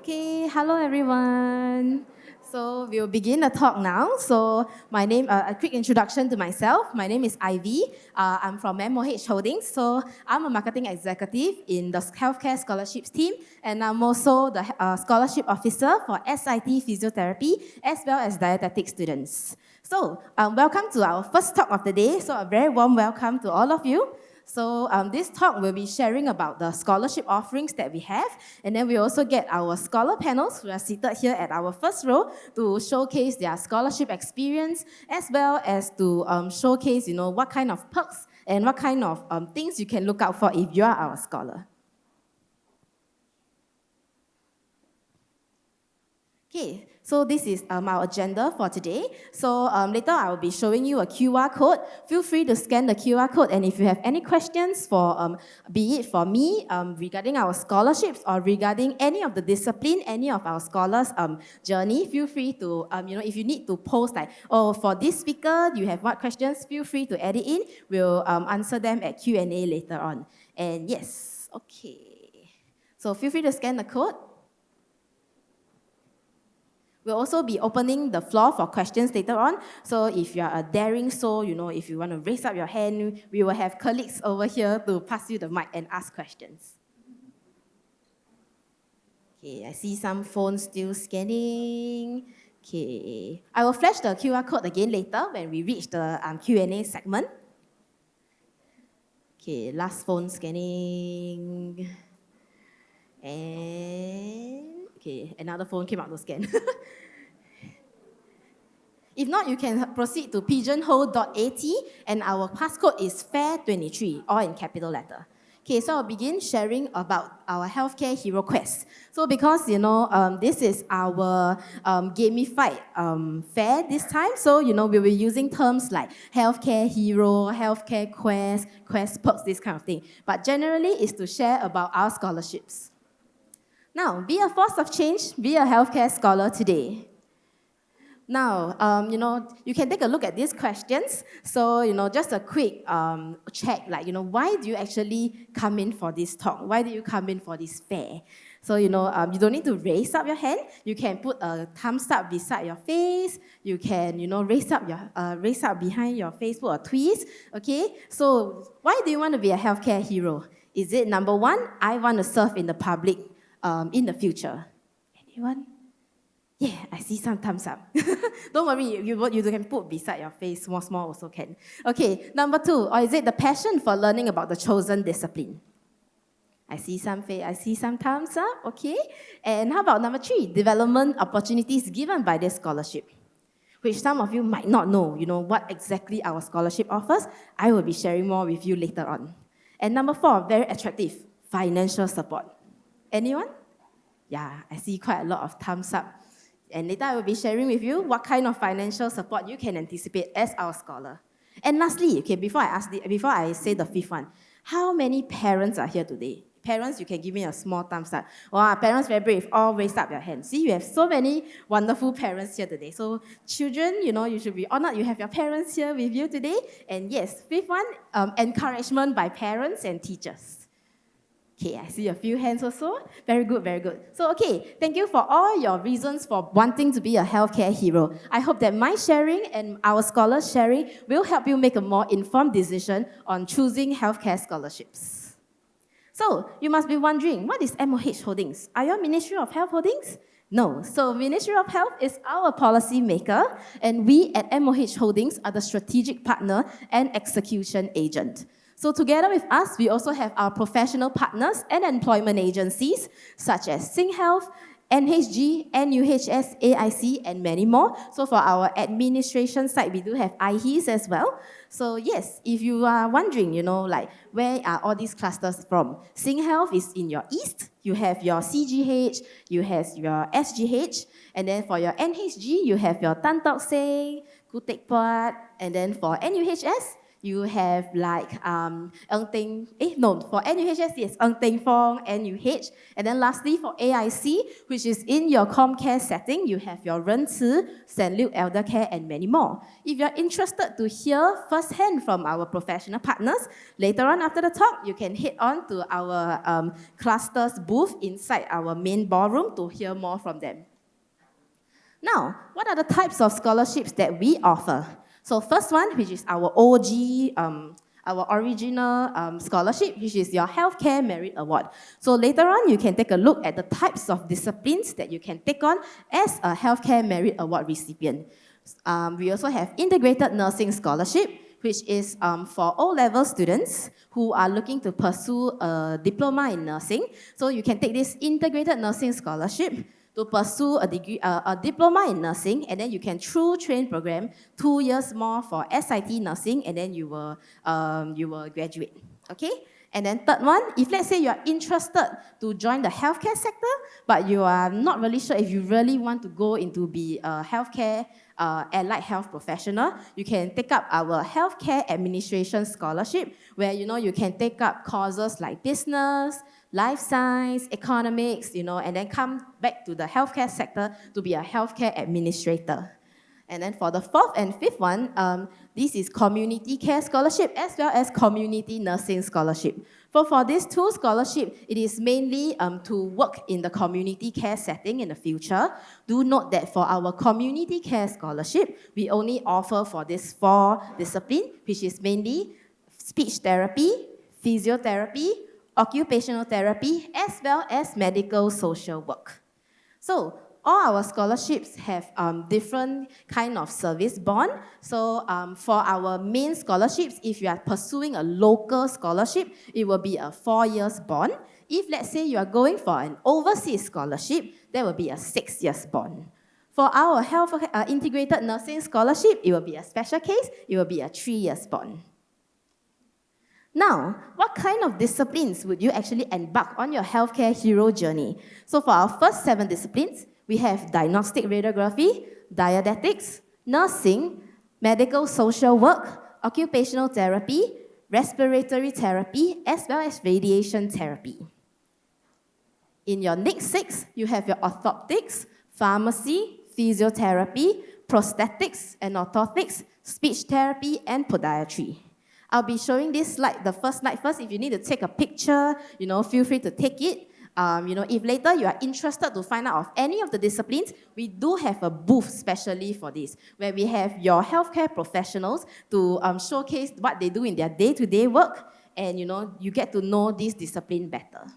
Okay, hello everyone. So we'll begin the talk now. So a quick introduction to myself. My name is Ivy. I'm from MoH Holdings. So I'm a marketing executive in the healthcare scholarships team, and I'm also the scholarship officer for SIT Physiotherapy as well as dietetic students. So welcome to our first talk of the day. So a very warm welcome to all of you. So this talk will be sharing about the scholarship offerings that we have, and then we also get our scholar panels who are seated here at our first row to showcase their scholarship experience, as well as to showcase, what kind of perks and what kind of things you can look out for if you are our scholar. Okay, so this is our agenda for today. So later I will be showing you a QR code. Feel free to scan the QR code, and if you have any questions for, be it for me regarding our scholarships or regarding any of the discipline, any of our scholars' journey, feel free to, if you need to post like, oh, for this speaker, you have what questions, feel free to add it in. We'll answer them at Q&A later on. And yes, okay. So feel free to scan the code. We'll also be opening the floor for questions later on. So if you are a daring soul, if you want to raise up your hand, we will have colleagues over here to pass you the mic and ask questions. Okay, I see some phones still scanning. Okay, I will flash the QR code again later when we reach the Q&A segment. Okay, last phone scanning. And, okay, another phone came out to scan. If not, you can proceed to pigeonhole.at, and our passcode is FAIR23, all in capital letter. Okay, so I'll begin sharing about our Healthcare Hero Quest. So because, this is our gamified fair this time, so, we'll be using terms like Healthcare Hero, Healthcare Quest, Quest Perks, this kind of thing. But generally, it's to share about our scholarships. Now, be a force of change, be a healthcare scholar today. Now, you can take a look at these questions. So, just a quick check, like, why do you actually come in for this talk? Why do you come in for this fair? So, you don't need to raise up your hand. You can put a thumbs up beside your face. You can, raise up behind your face, put a twist. Okay. So, why do you want to be a healthcare hero? Is it number one, I want to serve in the public in the future? Anyone? Yeah, I see some thumbs up. Don't worry, you can put beside your face, small also can. Okay, number two, or is it the passion for learning about the chosen discipline? I see some thumbs up, okay. And how about number three, development opportunities given by this scholarship? Which some of you might not know, what exactly our scholarship offers. I will be sharing more with you later on. And number four, very attractive, financial support. Anyone? Yeah, I see quite a lot of thumbs up. And later I will be sharing with you what kind of financial support you can anticipate as our scholar. And lastly, okay, before I say the fifth one, how many parents are here today? Parents, you can give me a small thumbs up. Wow, parents very brave, all raise up your hands. See, you have so many wonderful parents here today. So children, you should be honored. You have your parents here with you today. And yes, fifth one, encouragement by parents and teachers. Okay, I see a few hands also. Very good, very good. So, okay, thank you for all your reasons for wanting to be a healthcare hero. I hope that my sharing and our scholars' sharing will help you make a more informed decision on choosing healthcare scholarships. So, you must be wondering, what is MoH Holdings? Are you Ministry of Health Holdings? No. So, Ministry of Health is our policy maker, and we at MoH Holdings are the strategic partner and execution agent. So together with us, we also have our professional partners and employment agencies, such as Seng Health, NHG, NUHS, AIC, and many more. So for our administration side, we do have IHEs as well. So yes, if you are wondering, where are all these clusters from? Seng Health is in your east. You have your CGH, you have your SGH, and then for your NHG, you have your Tan Tock Seng, Khoo Teck Puat, and then for NUHS, You have like for NUHS, it's Ng Teng Fong, NUH. And then lastly, for AIC, which is in your ComCare setting, you have your Ren Ci, St. Luke Elder Care, and many more. If you're interested to hear firsthand from our professional partners, later on after the talk, you can head on to our clusters booth inside our main ballroom to hear more from them. Now, what are the types of scholarships that we offer? So first one, which is our OG, our original scholarship, which is your Healthcare Merit Award. So later on, you can take a look at the types of disciplines that you can take on as a Healthcare Merit Award recipient. We also have Integrated Nursing Scholarship, which is for O-level students who are looking to pursue a diploma in nursing. So you can take this Integrated Nursing Scholarship to pursue a diploma in nursing, and then you can, through train program, 2 years more for SIT nursing, and then you will graduate, okay? And then third one, if let's say you are interested to join the healthcare sector, but you are not really sure if you really want to go into be a healthcare allied health professional, you can take up our Healthcare Administration Scholarship, where you can take up courses like business, life science, economics, and then come back to the healthcare sector to be a healthcare administrator. And then for the fourth and fifth one, this is Community Care Scholarship as well as Community Nursing Scholarship. For these two scholarships, it is mainly to work in the community care setting in the future. Do note that for our Community Care Scholarship, we only offer for these 4 disciplines, which is mainly speech therapy, physiotherapy, occupational therapy, as well as medical social work. So all our scholarships have different kind of service bond. So for our main scholarships, if you are pursuing a local scholarship, it will be a 4 years bond. If let's say you are going for an overseas scholarship, that will be a 6 years bond. For our integrated nursing scholarship, it will be a special case, it will be a 3 years bond. Now, what kind of disciplines would you actually embark on your healthcare hero journey? So for our first 7 disciplines, we have diagnostic radiography, dietetics, nursing, medical social work, occupational therapy, respiratory therapy, as well as radiation therapy. In your next 6, you have your orthoptics, pharmacy, physiotherapy, prosthetics and orthotics, speech therapy, and podiatry. I'll be showing this slide, the first slide first. If you need to take a picture, feel free to take it. If later you are interested to find out of any of the disciplines, we do have a booth specially for this, where we have your healthcare professionals to showcase what they do in their day-to-day work, and you get to know this discipline better.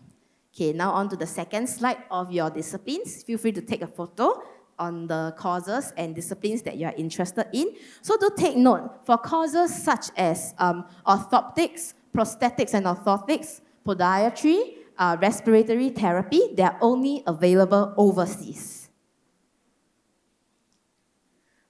Okay, now on to the second slide of your disciplines. Feel free to take a photo on the courses and disciplines that you are interested in. So do take note, for courses such as orthoptics, prosthetics and orthotics, podiatry, respiratory therapy, they are only available overseas.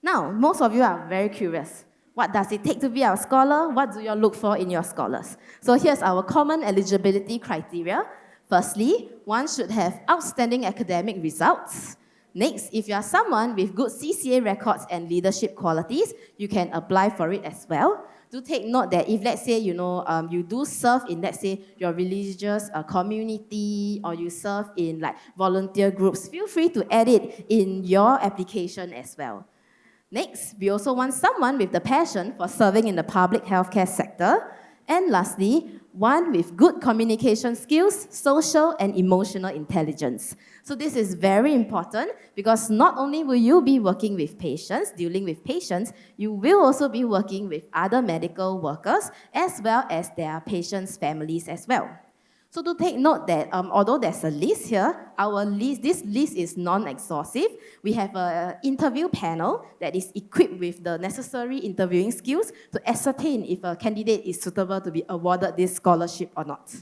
Now, most of you are very curious. What does it take to be our scholar? What do you look for in your scholars? So here's our common eligibility criteria. Firstly, one should have outstanding academic results. Next, if you are someone with good CCA records and leadership qualities, you can apply for it as well. Do take note that if, let's say, you do serve in, let's say, your religious community, or you serve in like volunteer groups, feel free to add it in your application as well. Next, we also want someone with the passion for serving in the public healthcare sector. And lastly, one with good communication skills, social and emotional intelligence. So this is very important because not only will you be working with patients, dealing with patients, you will also be working with other medical workers as well as their patients' families as well. So to take note that although there's a list here, this list is non-exhaustive. We have an interview panel that is equipped with the necessary interviewing skills to ascertain if a candidate is suitable to be awarded this scholarship or not.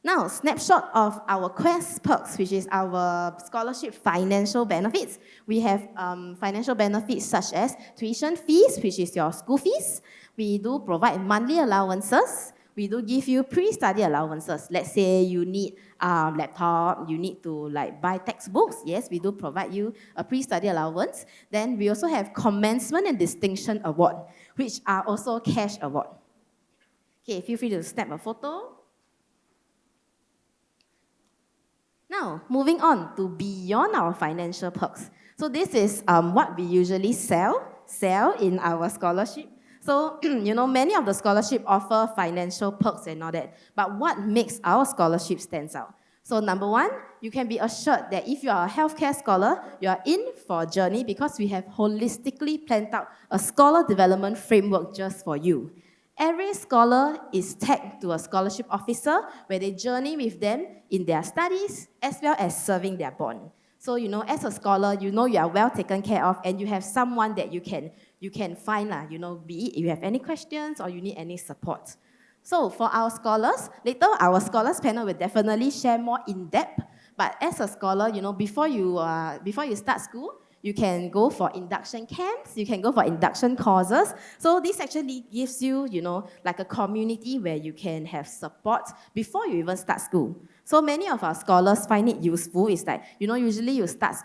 Now, snapshot of our Quest Perks, which is our scholarship financial benefits. We have financial benefits such as tuition fees, which is your school fees. We do provide monthly allowances. we do give you pre-study allowances. Let's say you need laptop, you need to like buy textbooks. Yes, we do provide you a pre-study allowance. Then we also have commencement and distinction award, which are also cash award. Okay, feel free to snap a photo. Now, moving on to beyond our financial perks. So this is what we usually sell in our scholarship. So, many of the scholarship offer financial perks and all that, but what makes our scholarship stands out? So number one, you can be assured that if you are a healthcare scholar, you are in for a journey because we have holistically planned out a scholar development framework just for you. Every scholar is tagged to a scholarship officer where they journey with them in their studies as well as serving their bond. So, as a scholar, you are well taken care of and you have someone that you can find, be it you have any questions or you need any support. So for our scholars, later our scholars panel will definitely share more in depth. But as a scholar, before you start school, you can go for induction camps, you can go for induction courses. So this actually gives you, like a community where you can have support before you even start school. So many of our scholars find it useful. It's like, usually you start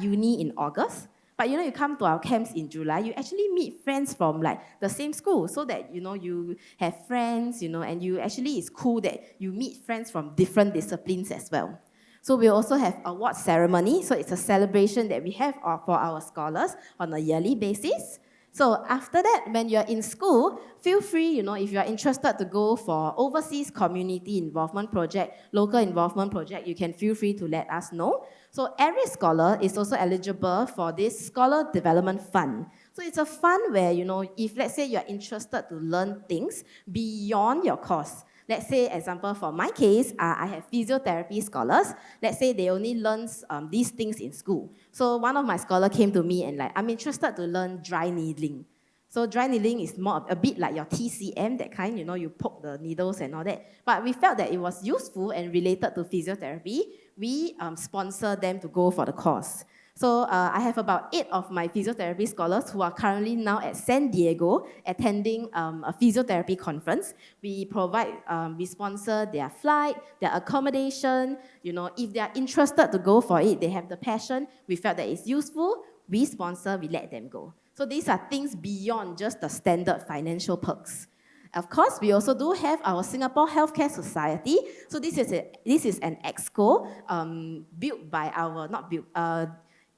uni in August. But you come to our camps in July, you actually meet friends from like the same school so that, you have friends, and it's cool that you meet friends from different disciplines as well. So we also have award ceremony. So it's a celebration that we have for our scholars on a yearly basis. So after that, when you're in school, feel free, if you're interested to go for overseas community involvement project, local involvement project, you can feel free to let us know. So every scholar is also eligible for this Scholar Development Fund. So it's a fund where, if let's say you're interested to learn things beyond your course. Let's say, example, for my case, I have physiotherapy scholars. Let's say they only learn these things in school. So one of my scholars came to me and like, I'm interested to learn dry needling. So dry needling is a bit like your TCM, that kind, you poke the needles and all that. But we felt that it was useful and related to physiotherapy. We sponsor them to go for the course. So I have about 8 of my physiotherapy scholars who are currently now at San Diego attending a physiotherapy conference. We we sponsor their flight, their accommodation. If they are interested to go for it, they have the passion, we felt that it's useful, we sponsor, we let them go. So these are things beyond just the standard financial perks. Of course, we also do have our Singapore Healthcare Society. So this is an exco built by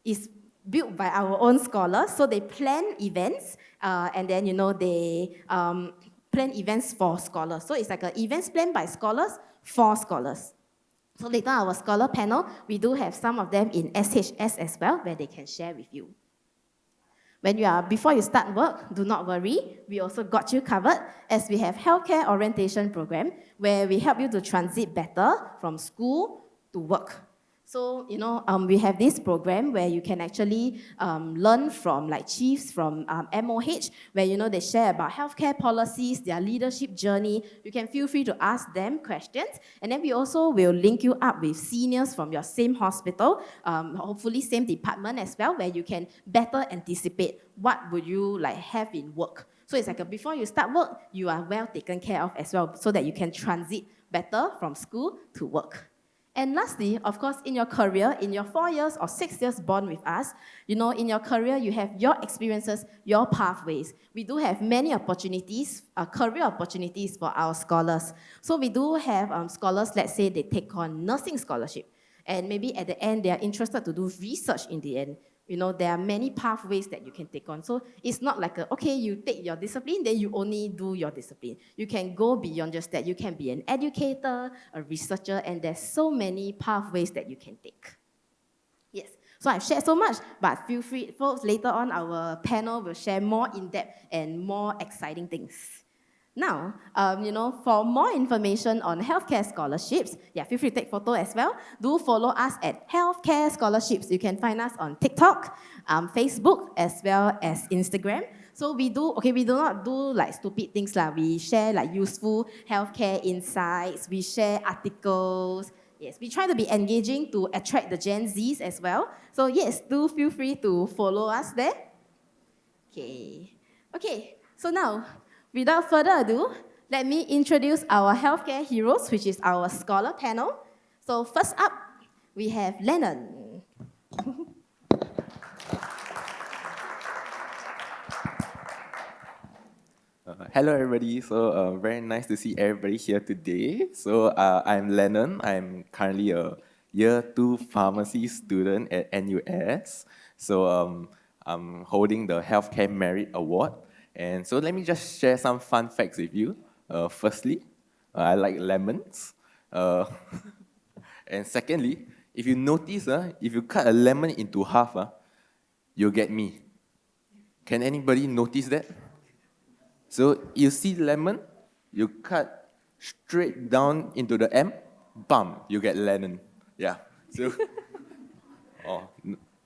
is built by our own scholars. So they plan events and then, they plan events for scholars. So it's like an events planned by scholars for scholars. So later our scholar panel, we do have some of them in SHS as well, where they can share with you. Before you start work, do not worry. We also got you covered as we have healthcare orientation program where we help you to transit better from school to work. So, we have this program where you can actually learn from like chiefs from MoH, where, they share about healthcare policies, their leadership journey. You can feel free to ask them questions. And then we also will link you up with seniors from your same hospital, hopefully same department as well, where you can better anticipate what would you like have in work. So it's like before you start work, you are well taken care of as well, so that you can transit better from school to work. And lastly, of course, in your career, in your 4 years or 6 years bond with us, in your career, you have your experiences, your pathways. We do have many opportunities, career opportunities for our scholars. So we do have scholars, let's say they take on nursing scholarship. And maybe at the end, they are interested to do research in the end. There are many pathways that you can take on. So it's not like, okay, you take your discipline, then you only do your discipline. You can go beyond just that. You can be an educator, a researcher, and there's so many pathways that you can take. Yes, so I've shared so much, but feel free, folks, later on our panel will share more in-depth and more exciting things. Now, for more information on healthcare scholarships, feel free to take photo as well. Do follow us at Healthcare Scholarships. You can find us on TikTok, Facebook, as well as Instagram. So we do not do like stupid things lah. We share like useful healthcare insights. We share articles. Yes, we try to be engaging to attract the Gen Zs as well. So yes, do feel free to follow us there. Okay. So now, without further ado, let me introduce our healthcare heroes, which is our scholar panel. So first up, we have Lennon. Hello everybody, so very nice to see everybody here today. So I'm Lennon, I'm currently a year 2 pharmacy student at NUS. So I'm holding the Healthcare Merit Award. And so let me just share some fun facts with you. Firstly, I like lemons. And secondly, if you notice, if you cut a lemon into half, you'll get me. Can anybody notice that? So you see lemon, you cut straight down into the M, bam, you get Lennon. Yeah. So,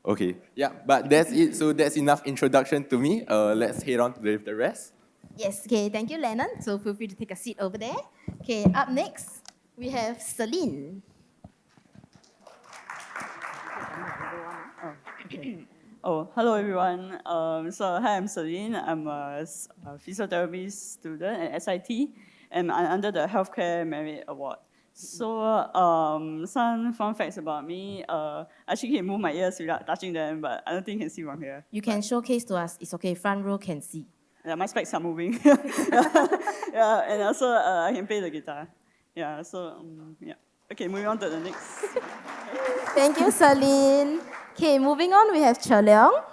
okay. Yeah, but that's it. So that's enough introduction to me. Let's head on with the rest. Yes, okay, thank you, Lennon. So feel free to take a seat over there. Okay, up next, we have Celine. Hello everyone. Hi, I'm Celine. I'm a physiotherapy student at SIT, and I'm under the Healthcare Merit Award. So, some fun facts about me. I actually can move my ears without touching them, but I don't think you can see from here. You can showcase to us. It's okay, front row can see. Yeah, my specs are moving. Yeah, and also I can play the guitar. Yeah, so, yeah. Okay, moving on to the next. Thank you, Celine. Okay, moving on, we have Leong.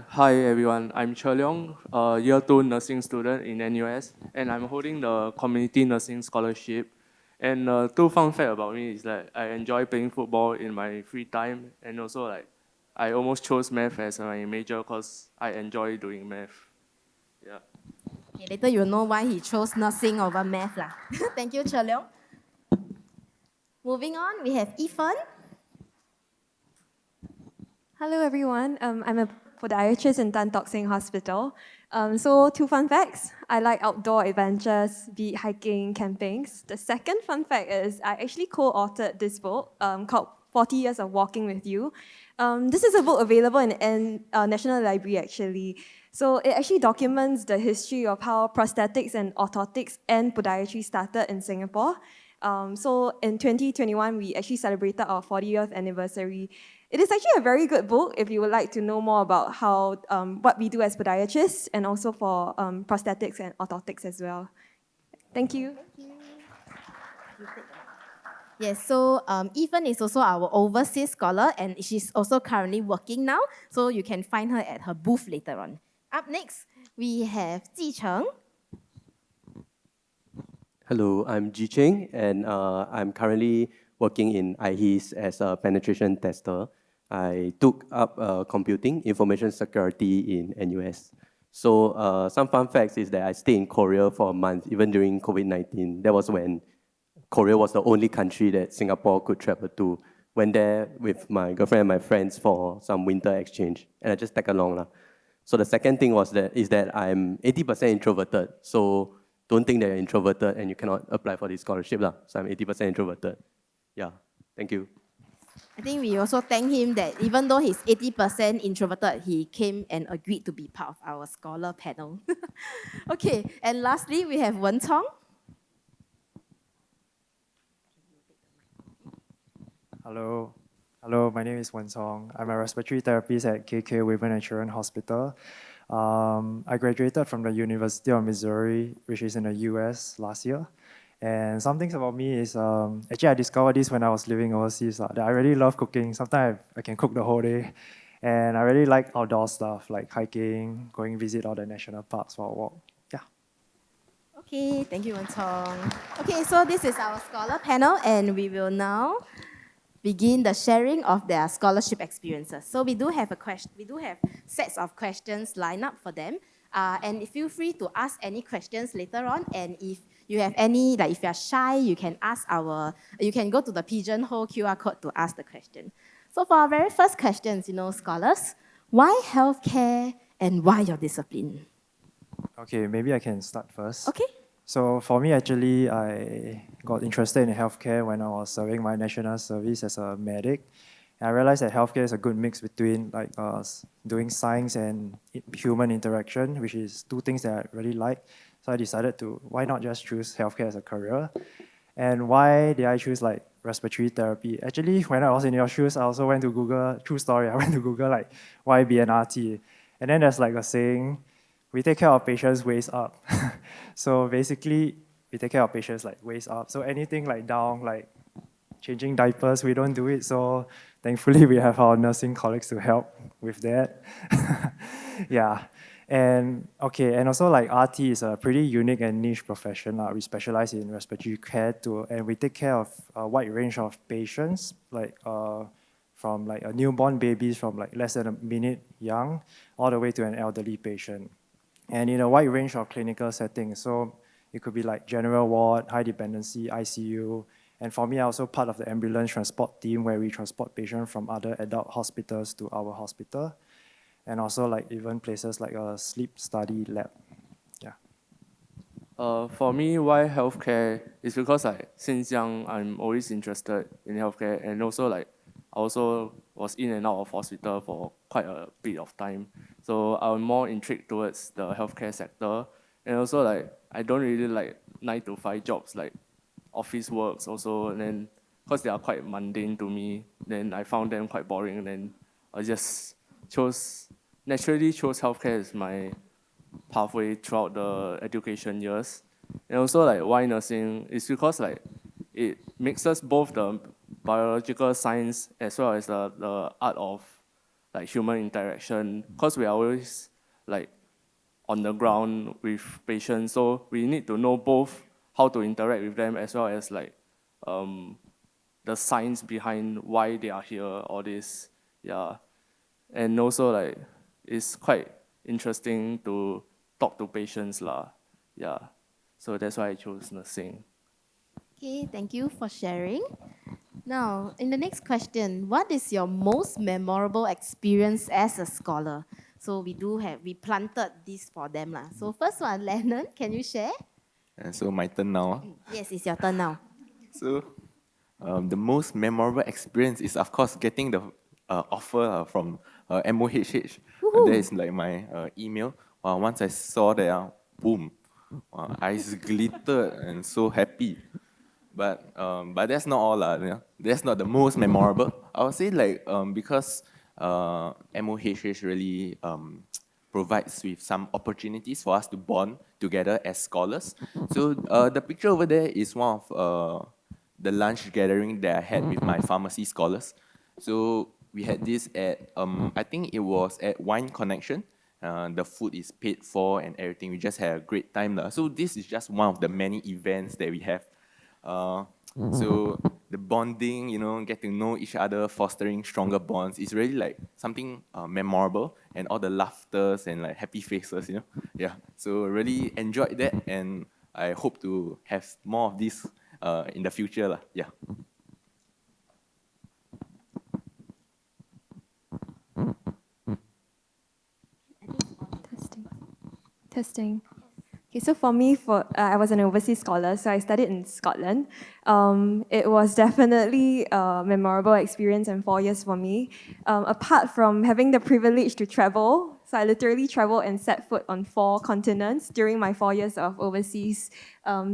Hi everyone, I'm Leong, year 2 nursing student in NUS, and I'm holding the community nursing scholarship. And two fun fact about me is that I enjoy playing football in my free time, and also I almost chose math as my major because I enjoy doing math. Yeah. Okay, later you'll know why he chose nursing over math lah. Thank you, Leong. Moving on, we have Ethan. Hello everyone, I'm a podiatrist in Tock Seng Hospital. So 2 fun facts. I like outdoor adventures, be it hiking, campings. The second fun fact is I actually co-authored this book called 40 Years of Walking with You. This is a book available in National Library actually. So it actually documents the history of how prosthetics and orthotics and podiatry started in Singapore. So in 2021, we actually celebrated our 40th anniversary. It is actually a very good book if you would like to know more about how what we do as podiatrists and also for prosthetics and orthotics as well. Thank you. Yes, so Ethan is also our overseas scholar and she's also currently working now. So you can find her at her booth later on. Up next, we have Cheng. Hello, I'm Cheng, and I'm currently working in 𝐒𝐸𝐸 as a penetration tester. I took up computing information security in NUS. So some fun facts is that I stayed in Korea for a month, even during COVID-19. That was when Korea was the only country that Singapore could travel to. Went there with my girlfriend and my friends for some winter exchange, and I just tag along. So the second thing is that I'm 80% introverted. So don't think that you're introverted and you cannot apply for this scholarship. So I'm 80% introverted. Yeah, thank you. I think we also thank him that even though he's 80% introverted, he came and agreed to be part of our scholar panel. Okay, and lastly, we have Wen Tong. Hello. Hello, my name is Wen Song. I'm a respiratory therapist at 𝐒𝐞𝐫𝐬 and Children's Hospital. I graduated from the University of Missouri, which is in the US last year. And some things about me is, actually I discovered this when I was living overseas, that I really love cooking. Sometimes I can cook the whole day. And I really like outdoor stuff, like hiking, going visit all the national parks for a walk. Yeah. Okay, thank you, Wen Tong. Okay, so this is our scholar panel and we will now begin the sharing of their scholarship experiences. So we do have sets of questions lined up for them. And feel free to ask any questions later on. And if you have any, like if you're shy, you can go to the Pigeonhole QR code to ask the question. So for our very first questions, scholars, why healthcare and why your discipline? Okay, maybe I can start first. Okay. So for me, actually, I got interested in healthcare when I was serving my national service as a medic. And I realized that healthcare is a good mix between like doing science and human interaction, which is two things that I really like. So I decided to, why not just choose healthcare as a career? And why did I choose like respiratory therapy? Actually, when I was in your shoes, I also went to Google, true story, I went to Google like, why BNRT? And then there's like a saying, we take care of patients waist up. So basically, we take care of patients like waist up. So anything like down, like changing diapers, we don't do it. So thankfully, we have our nursing colleagues to help with that. Yeah. And okay, and also like RT is a pretty unique and niche profession. We specialize in respiratory care too, and we take care of a wide range of patients, like from like a newborn babies from like less than a minute young, all the way to an elderly patient. And in a wide range of clinical settings. So it could be like general ward, high dependency, ICU. And for me, I'm also part of the ambulance transport team where we transport patients from other adult hospitals to our hospital. And also like even places like a sleep study lab. Yeah. For me, why healthcare is because like since young, I'm always interested in healthcare, and also like I also was in and out of hospital for quite a bit of time. So I'm more intrigued towards the healthcare sector, and also like I don't really like 9 to 5 jobs like office works also, and then because they are quite mundane to me, then I found them quite boring, and then I just naturally chose healthcare as my pathway throughout the education years. And also like why nursing is because like it mixes both the biological science as well as the art of like human interaction, because we are always like on the ground with patients, so we need to know both how to interact with them as well as like the science behind why they are here, all this. Yeah. And also like it's quite interesting to talk to patients lah. Yeah. So that's why I chose nursing. Okay, thank you for sharing. Now, in the next question, what is your most memorable experience as a scholar? So we planted this for them lah. So first one, Lennon, can you share? And so my turn now. Yes, it's your turn now. So the most memorable experience is, of course, getting the offer from MoH. There is like my email. Once I saw that, boom, eyes glittered and so happy. But that's not all. That's not the most memorable. I would say like because MoH really provides with some opportunities for us to bond together as scholars. So the picture over there is one of the lunch gathering that I had with my pharmacy scholars. So we had this at, I think it was at Wine Connection. The food is paid for and everything. We just had a great time. So this is just one of the many events that we have. So the bonding, get to know each other, fostering stronger bonds is really like something memorable, and all the laughters and like happy faces, Yeah, so really enjoyed that, and I hope to have more of this in the future. Yeah. Testing. Okay, so for me, I was an overseas scholar, so I studied in Scotland. It was definitely a memorable experience and 4 years for me. Apart from having the privilege to travel, so I literally traveled and set foot on 4 continents during my 4 years of overseas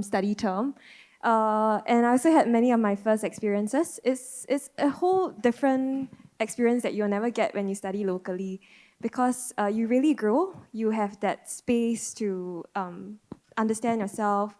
study term. And I also had many of my first experiences. It's a whole different experience that you'll never get when you study locally, because you really grow. You have that space to understand yourself,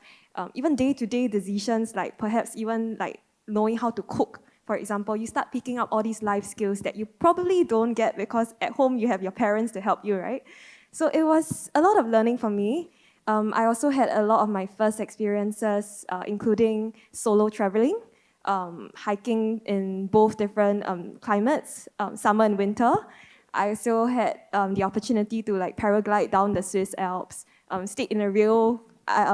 even day-to-day decisions, like perhaps even like knowing how to cook. For example, you start picking up all these life skills that you probably don't get because at home you have your parents to help you, right? So it was a lot of learning for me. I also had a lot of my first experiences, including solo traveling, hiking in both different climates, summer and winter. I also had the opportunity to like paraglide down the Swiss Alps, stay in a real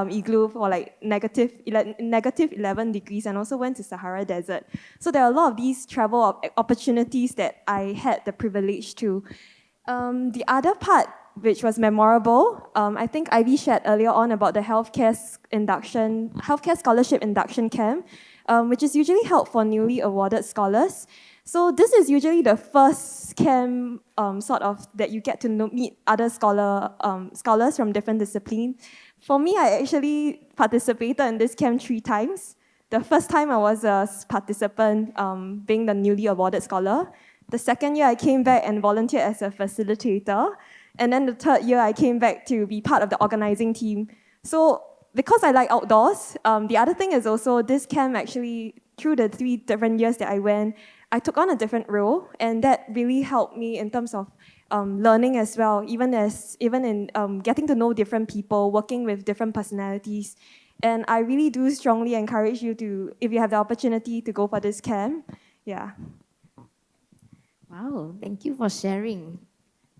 igloo for like negative 11 degrees, and also went to Sahara Desert. So there are a lot of these travel opportunities that I had the privilege to. The other part, which was memorable, I think Ivy shared earlier on about the healthcare scholarship induction camp, which is usually held for newly awarded scholars. So this is usually the first camp sort of that you get to meet other scholars from different disciplines. For me, I actually participated in this camp 3 times. The first time I was a participant, being the newly awarded scholar. The second year I came back and volunteered as a facilitator. And then the third year I came back to be part of the organizing team. So because I like outdoors, the other thing is also this camp actually, through the 3 different years that I went, I took on a different role, and that really helped me in terms of learning as well, even in getting to know different people, working with different personalities. And I really do strongly encourage you to, if you have the opportunity, to go for this camp. Yeah. Wow, thank you for sharing.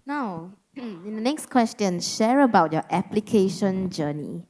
Now, in the next question, share about your application journey.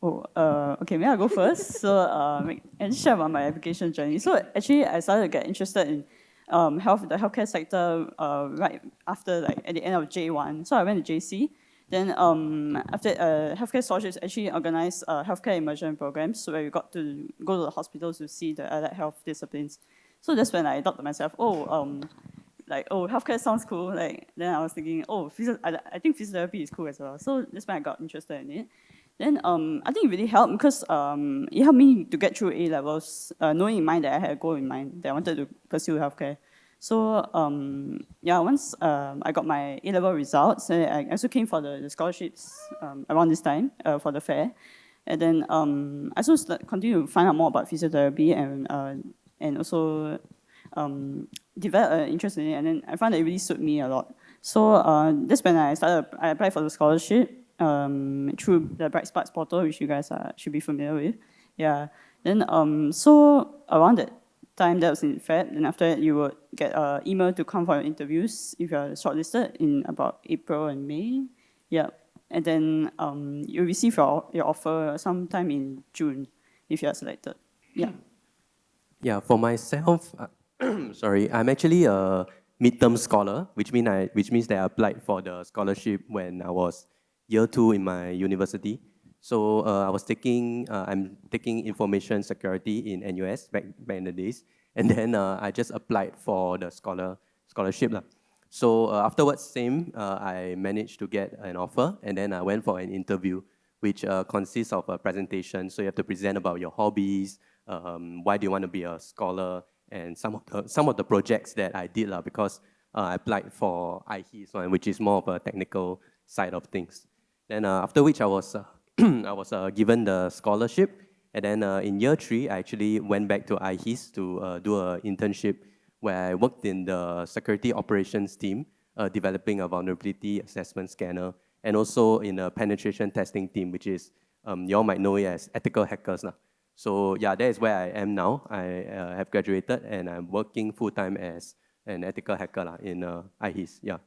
Okay, may I go first? So, and share about my application journey. So actually, I started to get interested in the healthcare sector right after, like, at the end of J1. So I went to JC. Then after healthcare scholarships actually organized healthcare immersion programs, so where we got to go to the hospitals to see the allied health disciplines. So that's when I thought to myself, healthcare sounds cool. Like, then I was thinking, I think physiotherapy is cool as well. So that's when I got interested in it. Then I think it really helped because it helped me to get through A-levels, knowing in mind that I had a goal in mind that I wanted to pursue healthcare. So once I got my A-level results, I also came for the scholarships around this time for the fair. And then I also continued to find out more about physiotherapy and also developed an interest in it. And then I found that it really suited me a lot. So that's when I applied for the scholarship through the Bright Sparks portal, which you guys should be familiar with. Yeah. Then so around that time, that was in Feb, and after that you would get an email to come for your interviews if you're shortlisted in about April and May. Yeah. And then you receive your offer sometime in June if you're selected. Yeah. Yeah, for myself, sorry, I'm actually a midterm scholar, which means that I applied for the scholarship when I was year 2 in my university. So I'm taking information security in NUS back in the days, and then I just applied for the scholarship lah. So afterwards, I managed to get an offer, and then I went for an interview, which consists of a presentation. So you have to present about your hobbies, why do you want to be a scholar, and some of the projects that I did lah, because I applied for 𝐼HIS one, which is more of a technical side of things. Then after which I was given the scholarship, and then in year 3 I actually went back to 𝐼HIS to do an internship where I worked in the security operations team, developing a vulnerability assessment scanner, and also in a penetration testing team, which is you all might know it as ethical hackers lah. So yeah, that is where I am now. I have graduated and I'm working full-time as an ethical hacker lah in 𝐼HIS. Yeah.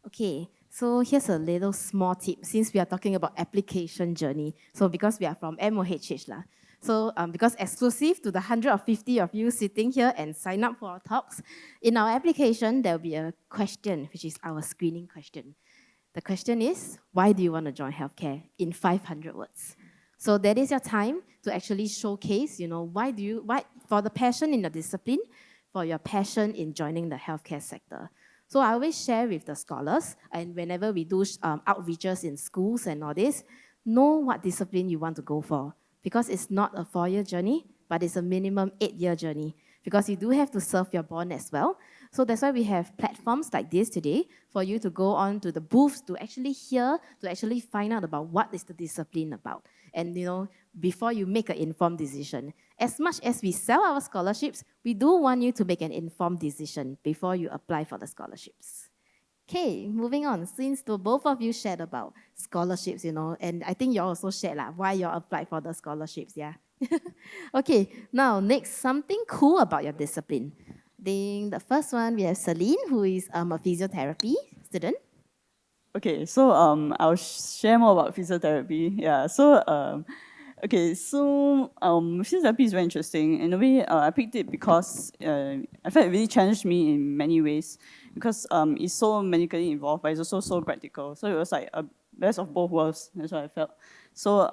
Okay, so here's a little small tip since we are talking about application journey. So because we are from MoH lah. So because exclusive to the 150 of you sitting here and sign up for our talks, in our application there will be a question, which is our screening question. The question is, why do you want to join healthcare in 500 words? So that is your time to actually showcase, why for the passion in the discipline, for your passion in joining the healthcare sector. So I always share with the scholars, and whenever we do outreaches in schools and all this, know what discipline you want to go for. Because it's not a 4-year journey, but it's a minimum 8-year journey. Because you do have to serve your bond as well. So that's why we have platforms like this today for you to go on to the booths to actually hear, to actually find out about what is the discipline about. And before you make an informed decision. As much as we sell our scholarships, we do want you to make an informed decision before you apply for the scholarships. Okay, moving on. Since both of you shared about scholarships, and I think you also shared why you applied for the scholarships, yeah? Okay, now next, something cool about your discipline. The first one, we have Celine, who is a physiotherapy student. Okay, so I'll share more about physiotherapy. Yeah, so physiotherapy is very interesting. In a way, I picked it because I felt it really challenged me in many ways because it's so medically involved, but it's also so practical. So it was like best of both worlds. That's what I felt. So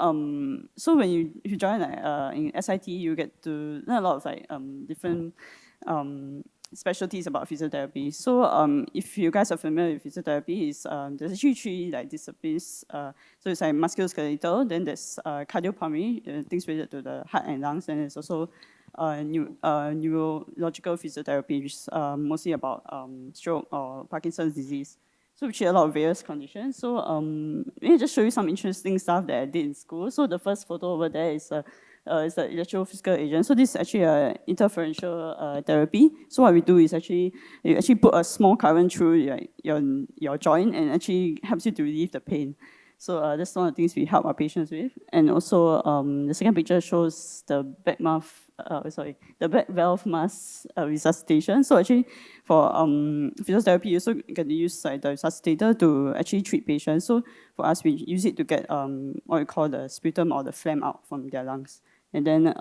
so when you join in SIT, you get to learn a lot of different specialties about physiotherapy. So if you guys are familiar with physiotherapy, there's actually three disciplines. So it's like musculoskeletal, then there's cardiopulmonary, things related to the heart and lungs, and there's also neurological physiotherapy, which is mostly about stroke or Parkinson's disease. So we treat a lot of various conditions. So let me just show you some interesting stuff that I did in school. So the first photo over there is the electrophysical agent. So this is actually an interferential therapy. So what we do is you actually put a small current through your joint and actually helps you to relieve the pain. So that's one of the things we help our patients with. And also the second picture shows the back valve mask resuscitation. So actually for physiotherapy, you also get to use the resuscitator to actually treat patients. So for us, we use it to get what we call the sputum or the phlegm out from their lungs. And then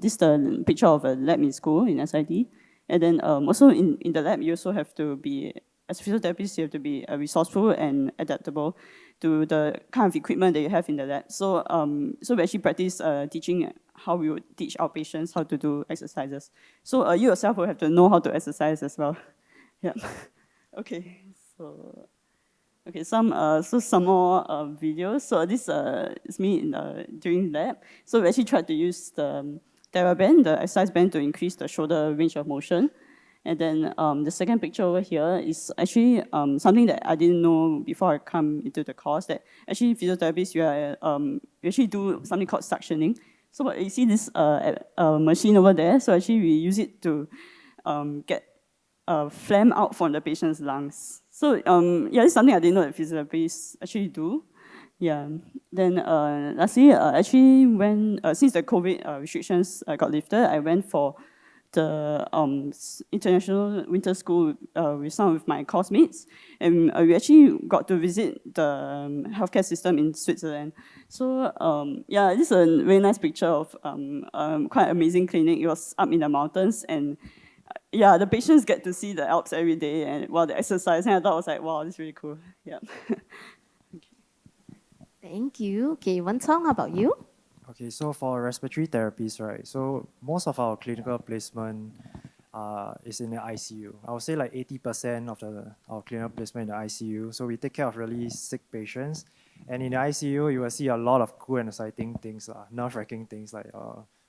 this is the picture of a lab in school in SIT. And then also in the lab, you also have to be, as physiotherapists, you have to be resourceful and adaptable to the kind of equipment that you have in the lab. So, so we actually practice teaching how we would teach our patients how to do exercises. So you yourself will have to know how to exercise as well. Yeah. Okay. So, okay. Some more videos. So this is me during lab. So we actually tried to use the TheraBand, the exercise band, to increase the shoulder range of motion. And then the second picture over here is actually something that I didn't know before I come into the course, that actually physiotherapists, we actually do something called suctioning. So you see this machine over there, so actually we use it to get phlegm out from the patient's lungs. So yeah, it's something I didn't know that physiotherapists actually do. Yeah. Then lastly, actually when since the COVID restrictions got lifted, I went for the international winter school with some of my course mates, and we actually got to visit the healthcare system in Switzerland. So yeah, this is a very nice picture of quite amazing clinic. It was up in the mountains, and yeah, the patients get to see the Alps every day and while they exercise, and I thought it was like, wow, this is really cool. Yeah. Thank you. Okay, Wan Song, how about you? Okay, so for respiratory therapies, right? So most of our clinical placement is in the ICU. I would say like 80% of our clinical placement in the ICU. So we take care of really sick patients. And in the ICU, you will see a lot of cool and exciting things, nerve-wracking things like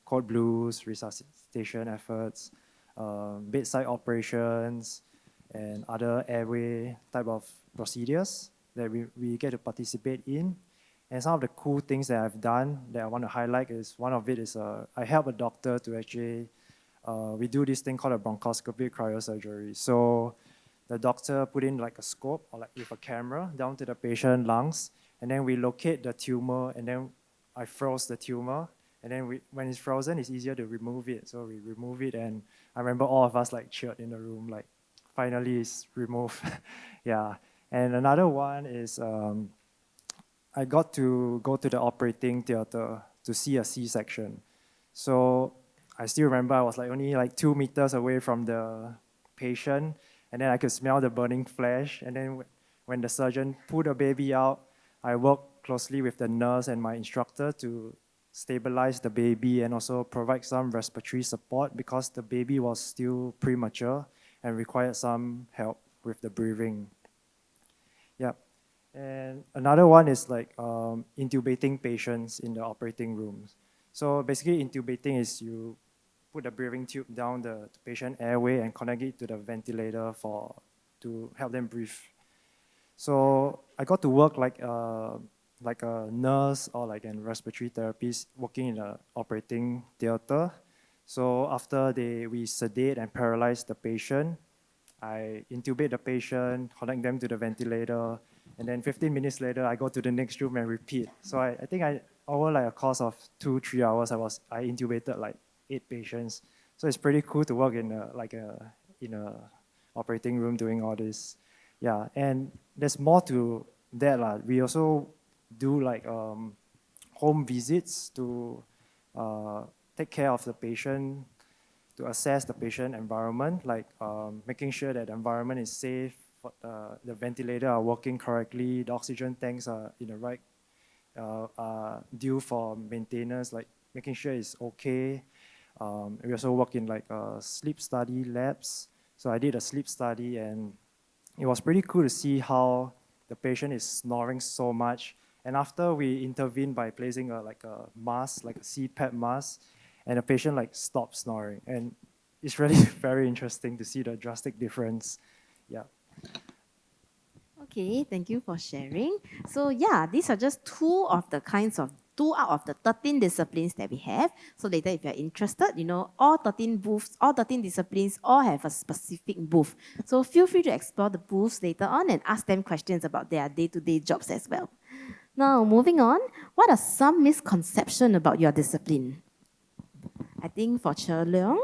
code blues, resuscitation efforts, bedside operations, and other airway type of procedures that we get to participate in. And some of the cool things that I've done that I want to highlight is, one of it is I help a doctor to actually, we do this thing called a bronchoscopic cryosurgery. So the doctor put in like a scope or like with a camera down to the patient lungs, and then we locate the tumor, and then I froze the tumor. And then when it's frozen, it's easier to remove it. So we remove it, and I remember all of us like cheered in the room, like finally it's removed. Yeah. And another one is, I got to go to the operating theater to see a C-section. So I still remember I was like only like 2 meters away from the patient, and then I could smell the burning flesh. And then when the surgeon pulled the baby out, I worked closely with the nurse and my instructor to stabilize the baby and also provide some respiratory support because the baby was still premature and required some help with the breathing. Yeah. And another one is like intubating patients in the operating rooms. So basically intubating is you put a breathing tube down the patient airway and connect it to the ventilator to help them breathe. So I got to work like a nurse or like a respiratory therapist working in the operating theater. So after we sedate and paralyze the patient, I intubate the patient, connect them to the ventilator, and then 15 minutes later, I go to the next room and repeat. So I think over like a course of 2-3 hours, I intubated like 8 patients. So it's pretty cool to work in a operating room doing all this. Yeah, and there's more to that. We also do like home visits to take care of the patient, to assess the patient environment, like making sure that the environment is safe the ventilator are working correctly, the oxygen tanks are in the right, due for maintenance, like making sure it's okay. We also work in like sleep study labs. So I did a sleep study, and it was pretty cool to see how the patient is snoring so much. And after we intervened by placing like a mask, like a CPAP mask, and the patient like stopped snoring. And it's really very interesting to see the drastic difference. Yeah. Okay, thank you for sharing. So yeah, these are just two out of the 13 disciplines that we have. So later if you're interested, all 13 booths, all 13 disciplines all have a specific booth. So feel free to explore the booths later on and ask them questions about their day-to-day jobs as well. Now, moving on, what are some misconceptions about your discipline? I think for Cher Leong,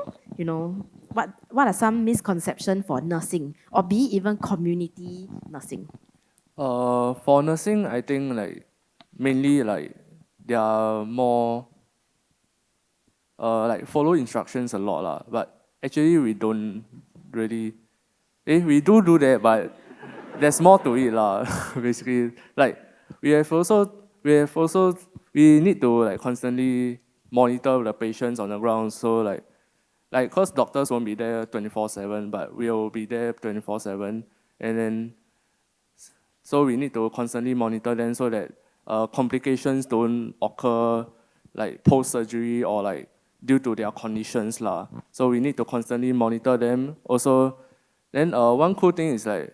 what are some misconceptions for nursing or be even community nursing? For nursing, I think like mainly like they are more like follow instructions a lot lah. But actually we don't really. We do that, but there's more to it lah. Basically, like we need to like constantly monitor the patients on the ground. So like cause doctors won't be there 24/7, but we'll be there 24/7, and then so we need to constantly monitor them so that complications don't occur like post-surgery or like due to their conditions lah. So we need to constantly monitor them. Also, then one cool thing is like,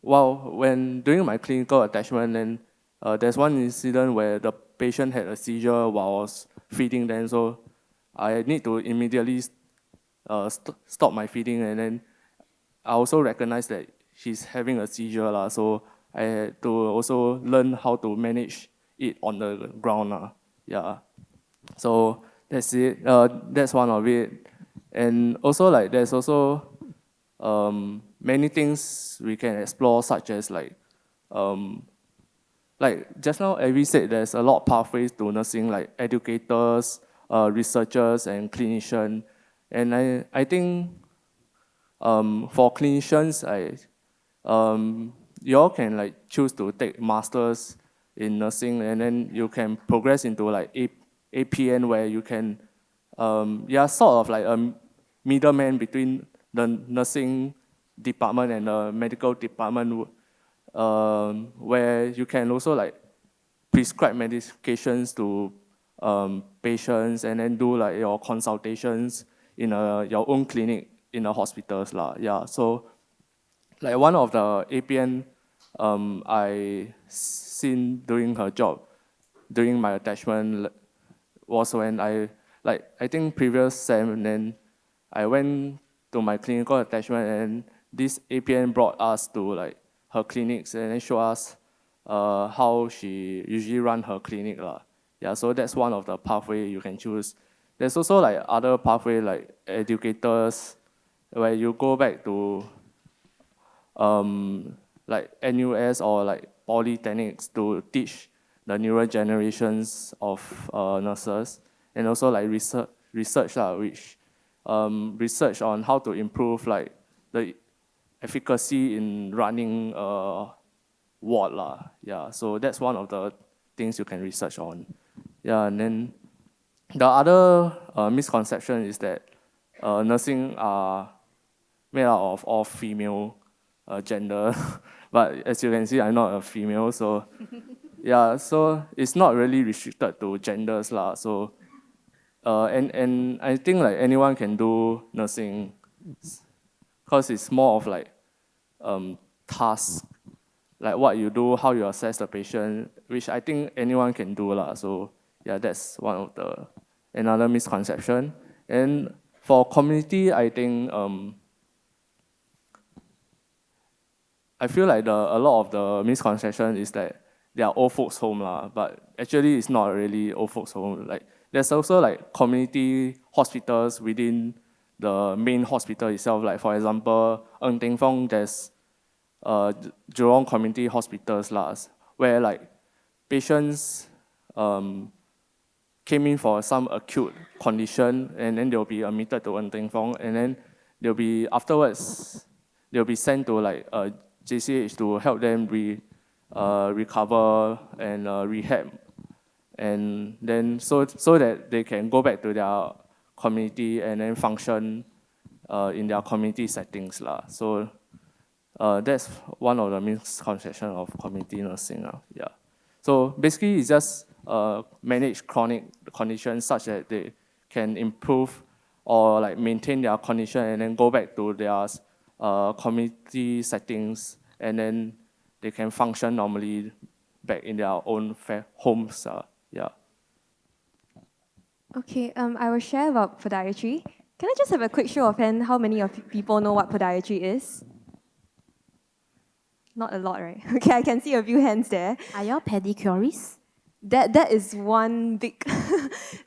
when doing my clinical attachment, then there's one incident where the patient had a seizure while I was feeding them. So I need to immediately stop my feeding, and then I also recognize that she's having a seizure lah. So I had to also learn how to manage it on the ground lah. Yeah. So that's it. That's one of it. And also like there's also many things we can explore, such as like just now Abby said there's a lot of pathways to nursing, like educators, researchers, and clinicians. And I think for clinicians, you all can like choose to take masters in nursing, and then you can progress into like APN, where you can you're sort of like a middleman between the nursing department and the medical department, where you can also like prescribe medications to patients, and then do like your consultations in your own clinic in the hospitals lah. Yeah, so like one of the APN I seen doing her job during my attachment was when I think previous sem, and then I went to my clinical attachment, and this APN brought us to like her clinics and then show us how she usually run her clinic lah. Yeah, so that's one of the pathway you can choose. There's also like other pathway like educators, where you go back to like NUS or like polytechnics to teach the newer generations of nurses, and also like research which research on how to improve like the efficacy in running a ward lah. Yeah, so that's one of the things you can research on. Yeah, and then the other misconception is that nursing are made out of all female gender, but as you can see, I'm not a female, so yeah, so it's not really restricted to genders lah. So and I think like anyone can do nursing, cause it's more of like task, like what you do, how you assess the patient, which I think anyone can do lah. So yeah, that's one of the another misconception. And for community, I think I feel like a lot of the misconception is that they are old folks home lah, but actually it's not really old folks home. Like there's also like community hospitals within the main hospital itself. Like for example, Ng Teng Fong, there's Jurong Community Hospitals lah, where like patients came in for some acute condition, and then they'll be admitted to Ng Teng Fong, and then they'll be afterwards they'll be sent to like JCH to help them recover and rehab, and then so that they can go back to their community and then function in their community settings lah. So that's one of the misconceptions of community nursing. Yeah. So basically, it's just manage chronic conditions such that they can improve or like maintain their condition and then go back to their community settings, and then they can function normally back in their own homes. Yeah. Okay, I will share about podiatry. Can I just have a quick show of hands? How many of people know what podiatry is? Not a lot, right? Okay, I can see a few hands there. Are y'all pedicurists? That is one big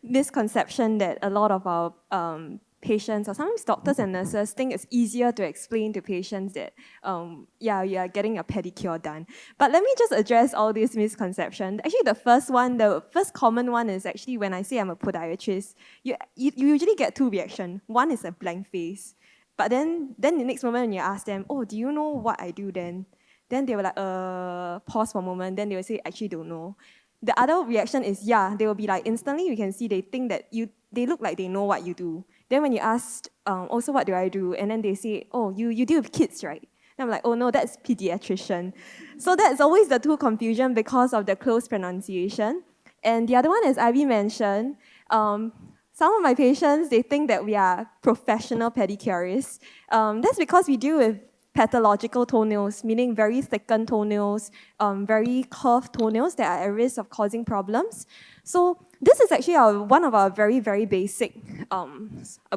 misconception that a lot of our patients or sometimes doctors and nurses think it's easier to explain to patients that, yeah, you are getting a pedicure done. But let me just address all these misconceptions. Actually, the first common one is actually when I say I'm a podiatrist, you usually get two reactions. One is a blank face. But then the next moment when you ask them, oh, do you know what I do then? Then they will like, pause for a moment. Then they will say, actually don't know. The other reaction is, yeah, they will be like, instantly you can see they think that they look like they know what you do. Then when you ask, also what do I do? And then they say, oh, you deal with kids, right? Then I'm like, oh no, that's pediatrician. So that's always the two confusion because of the close pronunciation. And the other one, as Ivy mentioned, some of my patients, they think that we are professional pedicurists. That's because we deal with pathological toenails, meaning very thickened toenails, very curved toenails that are at risk of causing problems. So this is actually one of our very, very basic,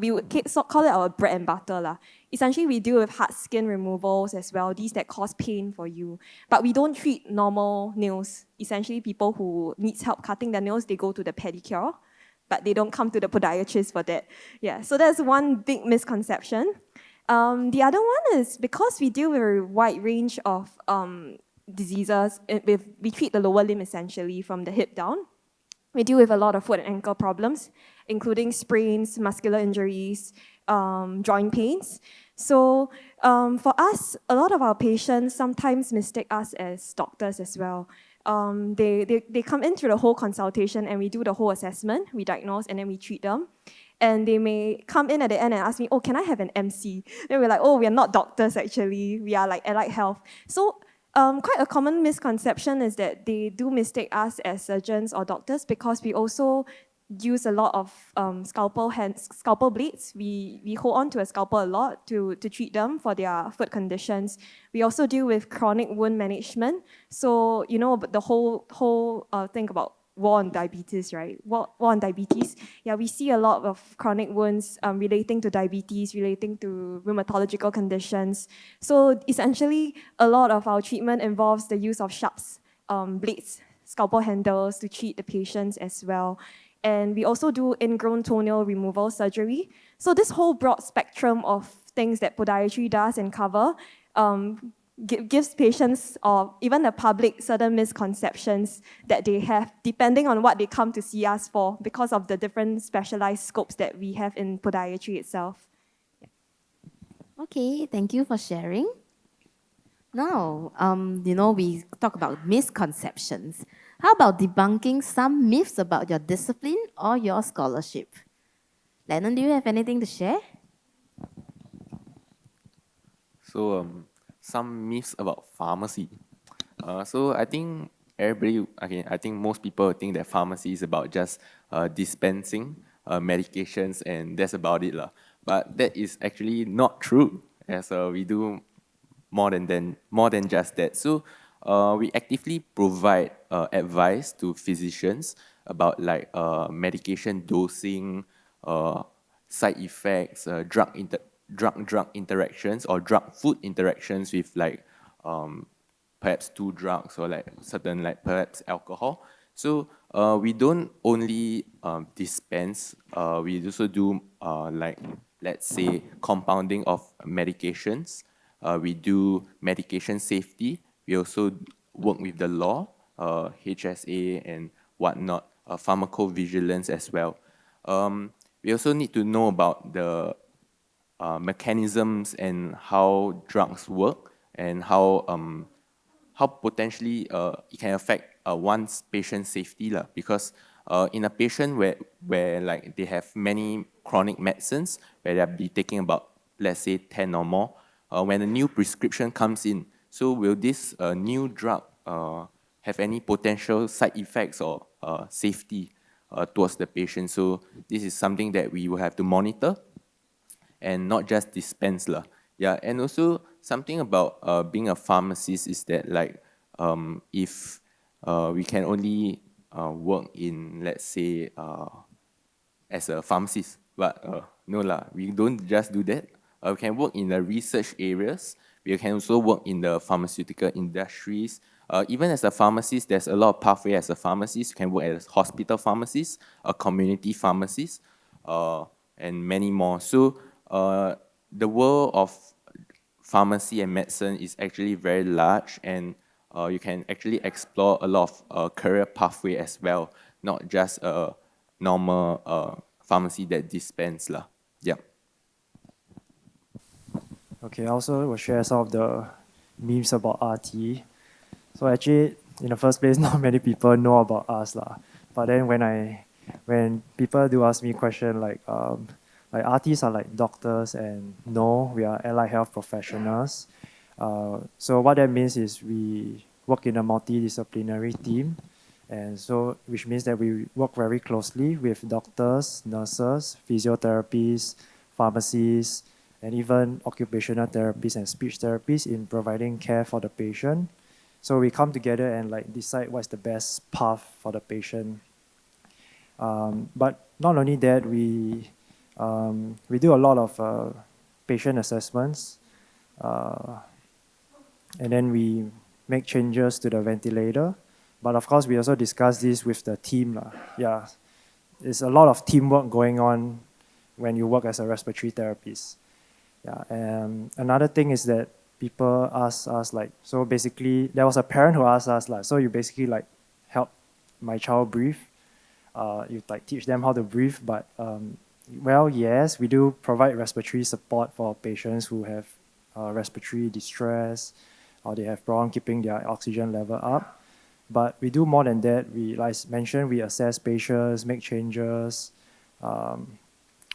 we would call it our bread and butter lah. Essentially, we deal with hard skin removals as well, these that cause pain for you. But we don't treat normal nails. Essentially, people who needs help cutting their nails, they go to the pedicure, but they don't come to the podiatrist for that. Yeah, so that's one big misconception. The other one is because we deal with a wide range of diseases, we treat the lower limb essentially from the hip down. We deal with a lot of foot and ankle problems, including sprains, muscular injuries, joint pains. So for us, a lot of our patients sometimes mistake us as doctors as well. They come in through the whole consultation and we do the whole assessment, we diagnose and then we treat them. And they may come in at the end and ask me, oh, can I have an MC? Then we're like, oh, we're not doctors actually, we are like allied health. So quite a common misconception is that they do mistake us as surgeons or doctors because we also use a lot of scalpel blades. We hold on to a scalpel a lot to treat them for their foot conditions. We also deal with chronic wound management. So, you know, the whole thing about war on diabetes, right? War on diabetes. Yeah, we see a lot of chronic wounds relating to diabetes, relating to rheumatological conditions. So essentially, a lot of our treatment involves the use of sharps, blades, scalpel handles to treat the patients as well. And we also do ingrown toenail removal surgery. So this whole broad spectrum of things that podiatry does and cover gives patients or even the public certain misconceptions that they have depending on what they come to see us for because of the different specialized scopes that we have in podiatry itself. Yeah. Okay, thank you for sharing. Now, you know, we talk about misconceptions. How about debunking some myths about your discipline or your scholarship? Lennon, do you have anything to share? So, some myths about pharmacy. So I think I think most people think that pharmacy is about just dispensing medications and that's about it lah. But that is actually not true, as we do more than just that. So we actively provide advice to physicians about like medication dosing, side effects, drug interactions or drug food interactions with like perhaps two drugs or like certain like perhaps alcohol. So we don't only dispense, we also do like let's say compounding of medications. We do medication safety. We also work with the law, HSA and whatnot, pharmacovigilance as well. We also need to know about the mechanisms and how drugs work and how potentially it can affect one's patient safety lah. Because in a patient where like they have many chronic medicines, where they'll be taking about, let's say, 10 or more, when a new prescription comes in, so will this new drug have any potential side effects or safety towards the patient? So this is something that we will have to monitor and not just dispense lah. Yeah, and also something about being a pharmacist is that like if we can only work in, let's say, as a pharmacist, but no lah, we don't just do that. We can work in the research areas. We can also work in the pharmaceutical industries. Even as a pharmacist, there's a lot of pathway as a pharmacist. You can work as hospital pharmacist, a community pharmacist, and many more. So the world of pharmacy and medicine is actually very large, and you can actually explore a lot of career pathway as well, not just a normal pharmacy that dispense lah. Yeah. Okay, I also will share some of the memes about RT. So actually, in the first place, not many people know about us lah. But then when people do ask me question like RTs are like doctors, and no, we are allied health professionals. So what that means is we work in a multidisciplinary team, and so which means that we work very closely with doctors, nurses, physiotherapists, pharmacists, and even occupational therapists and speech therapists in providing care for the patient. So we come together and like decide what's the best path for the patient. But not only that, we do a lot of patient assessments, and then we make changes to the ventilator. But of course, we also discuss this with the team lah. Yeah, there's a lot of teamwork going on when you work as a respiratory therapist. Yeah, and another thing is that people ask us like, so basically there was a parent who asked us like, so you basically like help my child breathe, you like teach them how to breathe, but well, yes, we do provide respiratory support for patients who have respiratory distress, or they have problem keeping their oxygen level up. But we do more than that. We, like mentioned, we assess patients, make changes.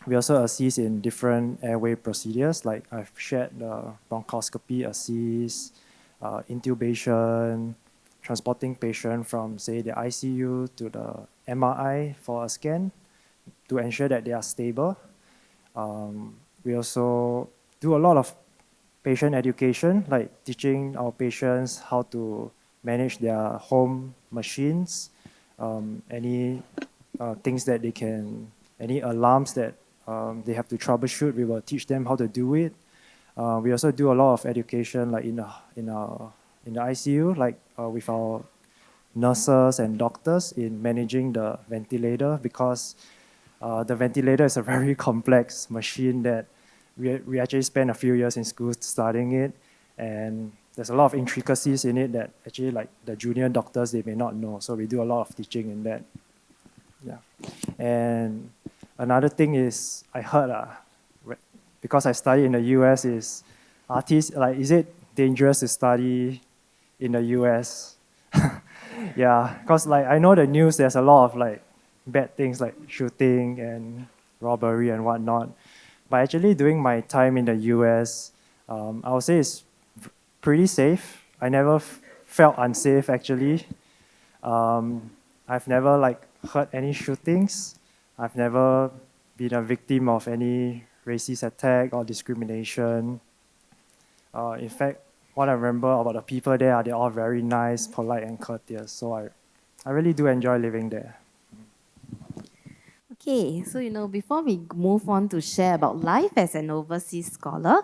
We also assist in different airway procedures, like I've shared the bronchoscopy assist, intubation, transporting patient from, say, the ICU to the MRI for a scan to ensure that they are stable. We also do a lot of patient education, like teaching our patients how to manage their home machines, any things that they can, any alarms that they have to troubleshoot, we will teach them how to do it. We also do a lot of education, like in the ICU, like with our nurses and doctors in managing the ventilator, because the ventilator is a very complex machine that we actually spent a few years in school studying it, and there's a lot of intricacies in it that actually like the junior doctors, they may not know. So we do a lot of teaching in that. Yeah. And another thing is, I heard, because I study in the US, is artists, like, is it dangerous to study in the US? Yeah, because like I know the news, there's a lot of like bad things like shooting and robbery and whatnot. But actually during my time in the US, I would say it's pretty safe. I never felt unsafe actually. I've never like heard any shootings. I've never been a victim of any racist attack or discrimination. In fact, what I remember about the people there, they're all very nice, polite, and courteous. So I really do enjoy living there. Okay, so before we move on to share about life as an overseas scholar,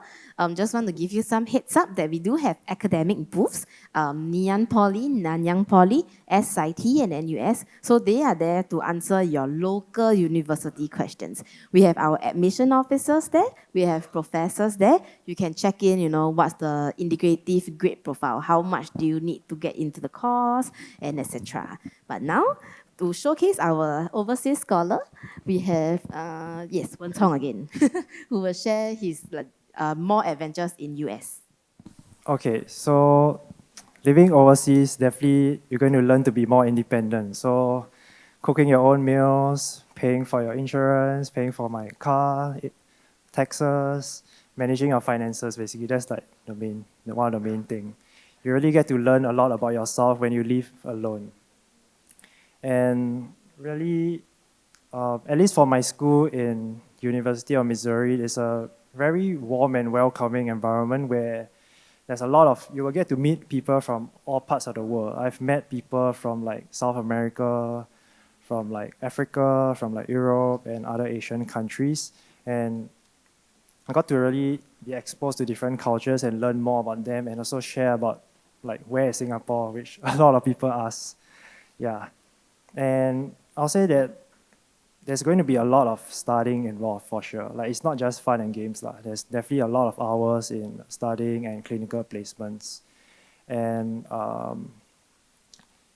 just want to give you some heads up that we do have academic booths, Ngan Poly, Nanyang Poly, SIT, and NUS. So they are there to answer your local university questions. We have our admission officers there, we have professors there. You can check in, what's the indicative grade profile, how much do you need to get into the course, and etc. But now, to showcase our overseas scholar, we have, yes, Wen-Chong again, who will share his more adventures in US. Okay, so living overseas, definitely you're going to learn to be more independent. So cooking your own meals, paying for your insurance, paying for my car, taxes, managing your finances, basically. That's like one of the main thing. You really get to learn a lot about yourself when you live alone. And really, at least for my school in University of Missouri, it's a very warm and welcoming environment where there's a lot of, you will get to meet people from all parts of the world. I've met people from like South America, from like Africa, from like Europe and other Asian countries. And I got to really be exposed to different cultures and learn more about them and also share about like where is Singapore, which a lot of people ask. Yeah. And I'll say that there's going to be a lot of studying involved for sure. Like it's not just fun and games. There's definitely a lot of hours in studying and clinical placements. And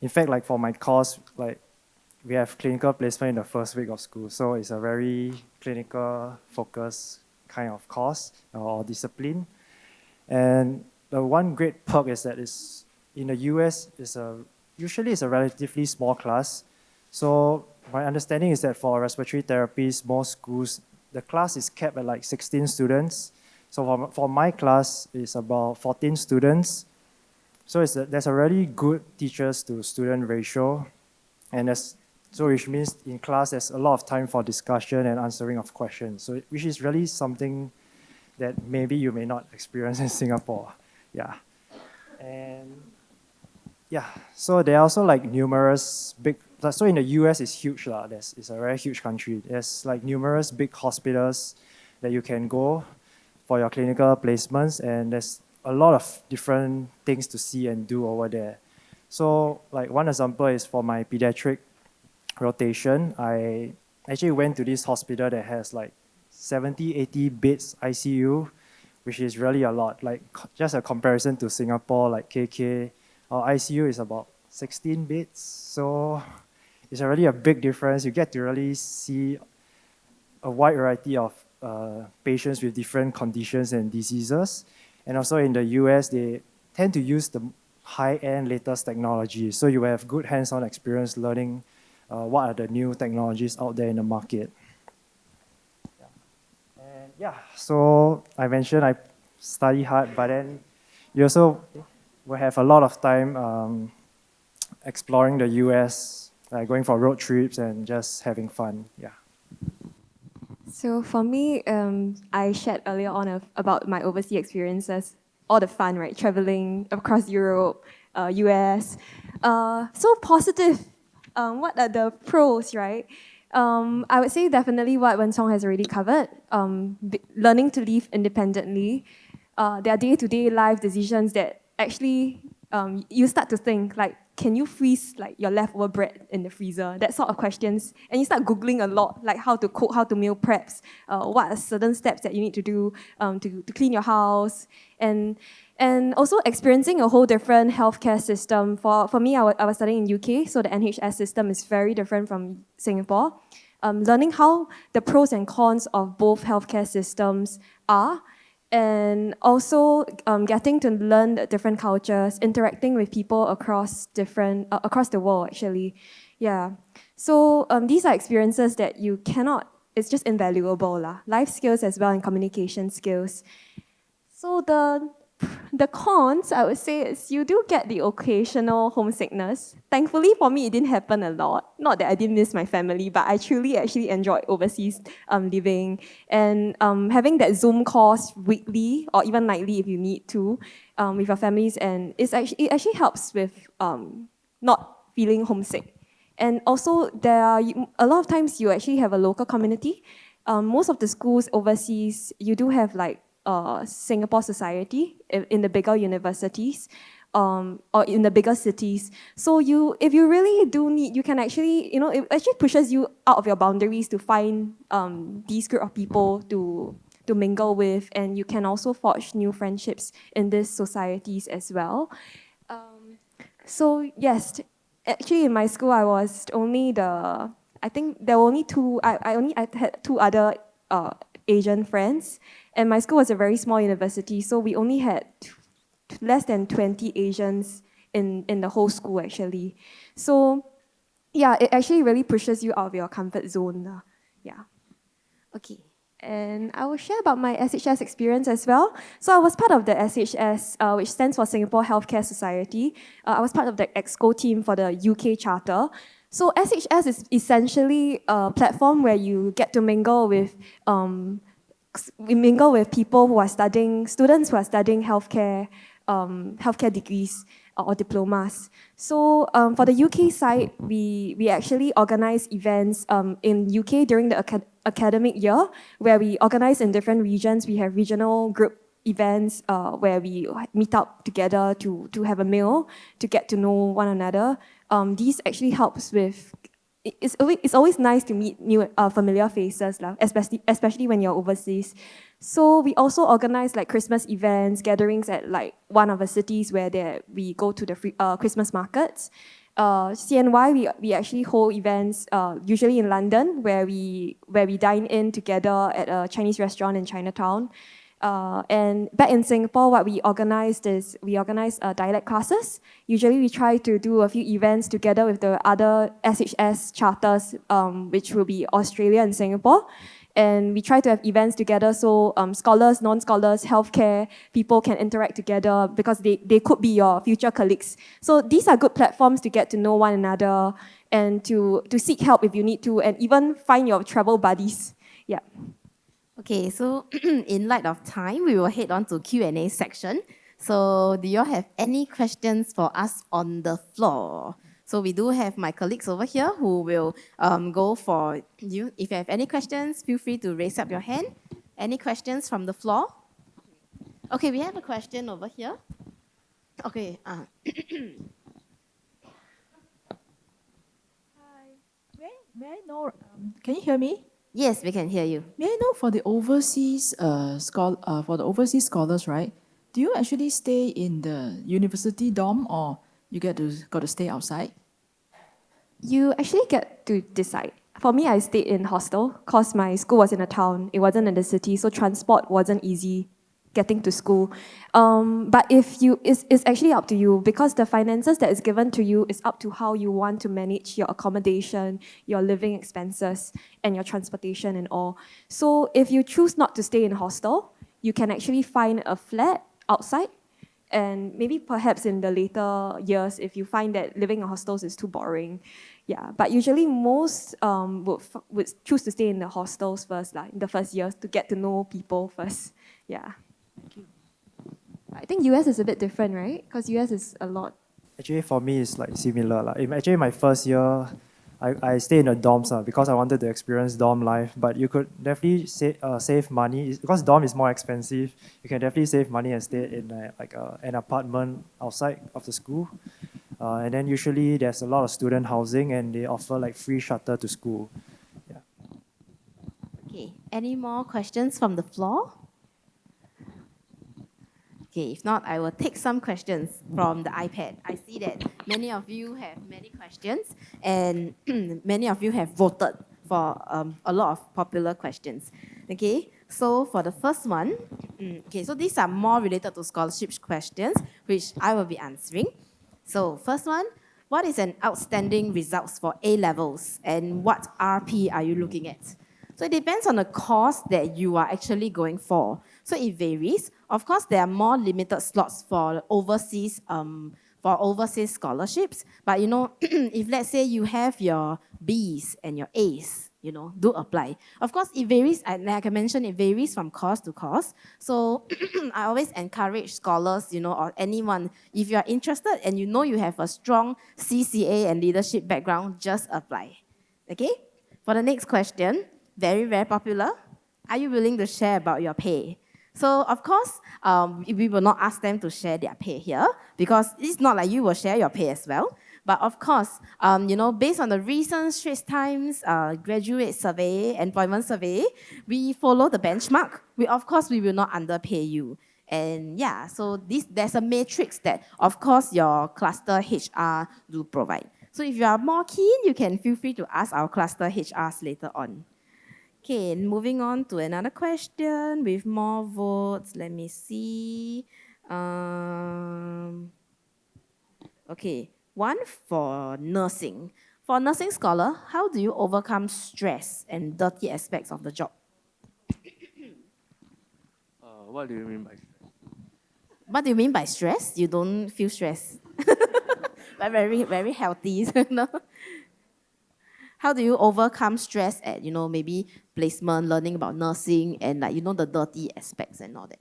in fact, like for my course, like we have clinical placement in the first week of school. So it's a very clinical focused kind of course or discipline. And the one great perk is that it's, in the US, usually it's a relatively small class. So my understanding is that for respiratory therapies, most schools, the class is capped at like 16 students. So for my class, it's about 14 students. So there's a really good teachers to student ratio. And so which means in class, there's a lot of time for discussion and answering of questions. So which is really something that maybe you may not experience in Singapore. Yeah. And yeah, so there are also like numerous big, so in the US it's huge. It's a very huge country. There's like numerous big hospitals that you can go for your clinical placements, and there's a lot of different things to see and do over there. So like one example is for my pediatric rotation, I actually went to this hospital that has like 70, 80 beds ICU, which is really a lot. Like just a comparison to Singapore, like KK, our ICU is about 16 beds. So it's really a big difference. You get to really see a wide variety of patients with different conditions and diseases. And also in the US, they tend to use the high-end latest technology. So you have good hands-on experience learning what are the new technologies out there in the market. And yeah, so I mentioned I study hard, but then you also will have a lot of time exploring the US, going for road trips and just having fun. Yeah. So for me, I shared earlier on about my overseas experiences, all the fun, right? Traveling across Europe, US. So positive. What are the pros, right? I would say definitely what Wen-Chong has already covered. Learning to live independently. There are day-to-day life decisions that actually you start to think like, can you freeze like your leftover bread in the freezer? That sort of questions. And you start Googling a lot, like how to cook, how to meal preps, what are certain steps that you need to do to clean your house. And also experiencing a whole different healthcare system. For me, I was studying in UK, so the NHS system is very different from Singapore. Learning how the pros and cons of both healthcare systems are, and also getting to learn the different cultures, interacting with people across the world, actually. Yeah. So these are experiences that you cannot, it's just invaluable. Life skills as well and communication skills. So the cons, I would say, is you do get the occasional homesickness. Thankfully for me, it didn't happen a lot. Not that I didn't miss my family, but I truly actually enjoyed overseas living. And having that Zoom calls weekly or even nightly if you need to with your families, and it actually helps with not feeling homesick. And also, there are a lot of times you actually have a local community. Most of the schools overseas, you do have like Singapore society in the bigger universities or in the bigger cities. So if you really do need, you can actually, it actually pushes you out of your boundaries to find these group of people to mingle with, and you can also forge new friendships in these societies as well. So yes, actually in my school I was only I think there were only two, I had two other Asian friends, and my school was a very small university, so we only had less than 20 Asians in the whole school actually. So yeah, it actually really pushes you out of your comfort zone. Yeah. Okay. And I will share about my SHS experience as well. So I was part of the SHS, which stands for Singapore Healthcare Society. I was part of the EXCO team for the UK charter. So SHS is essentially a platform where you get to mingle with people who are studying, students who are studying healthcare, healthcare degrees or diplomas. So for the UK side, we actually organize events in UK during the academic year, where we organize in different regions. We have regional group events where we meet up together to have a meal, to get to know one another. These actually helps with, it's always nice to meet new familiar faces, especially when you're overseas. So we also organize like Christmas events, gatherings at like one of the cities where we go to the Christmas markets. CNY, we actually hold events usually in London, where we dine in together at a Chinese restaurant in Chinatown. And back in Singapore, what we organized is we organize dialect classes. Usually we try to do a few events together with the other SHS charters, which will be Australia and Singapore. And we try to have events together so scholars, non-scholars, healthcare people can interact together, because they could be your future colleagues. So these are good platforms to get to know one another and to seek help if you need to, and even find your travel buddies. Yeah. Okay, so in light of time, we will head on to Q&A section. So do you all have any questions for us on the floor? So we do have my colleagues over here who will go for you. If you have any questions, feel free to raise up your hand. Any questions from the floor? Okay, we have a question over here. Okay. Hi. May I know, can you hear me? Yes, we can hear you. May I know for the overseas scholars, right? Do you actually stay in the university dorm, or you got to stay outside? You actually get to decide. For me, I stayed in hostel because my school was in a town. It wasn't in the city, so transport wasn't easy getting to school. But it's actually up to you, because the finances that is given to you is up to how you want to manage your accommodation, your living expenses, and your transportation and all. So if you choose not to stay in hostel, you can actually find a flat outside. And maybe perhaps in the later years, if you find that living in hostels is too boring. Yeah, but usually most would choose to stay in the hostels first, like in the first years, to get to know people first. Yeah. I think US is a bit different, right? Because US is a lot. Actually, for me, it's like similar. Actually, my first year, I stayed in the dorms because I wanted to experience dorm life. But you could definitely save money because dorm is more expensive. You can definitely save money and stay in an apartment outside of the school. And then usually there's a lot of student housing, and they offer like free shuttle to school. Yeah. Okay, any more questions from the floor? Okay, if not, I will take some questions from the iPad. I see that many of you have many questions, and many of you have voted for a lot of popular questions. Okay, so for the first one, okay, so these are more related to scholarship questions, which I will be answering. So first one, what is an outstanding results for A-levels, and what RP are you looking at? So it depends on the course that you are actually going for. So it varies. Of course, there are more limited slots for overseas scholarships. But you know, if let's say you have your Bs and your As, you know, do apply. Of course, it varies. Like I mentioned, it varies from course to course. So I always encourage scholars, you know, or anyone, if you are interested and you know you have a strong CCA and leadership background, just apply. Okay? For the next question, very, very popular. Are you willing to share about your pay? So, of course, we will not ask them to share their pay here, because it's not like you will share your pay as well. But of course, you know, based on the recent Straits Times graduate survey, employment survey, we follow the benchmark. Of course, we will not underpay you. And yeah, so there's a matrix that, of course, your cluster HR do provide. So if you are more keen, you can feel free to ask our cluster HRs later on. Okay, moving on to another question with more votes. Let me see. Okay, one for nursing. For nursing scholar, how do you overcome stress and dirty aspects of the job? What do you mean by stress? What do you mean by stress? You don't feel stress. But very healthy. No? How do you overcome stress at, maybe placement, learning about nursing, and the dirty aspects and all that?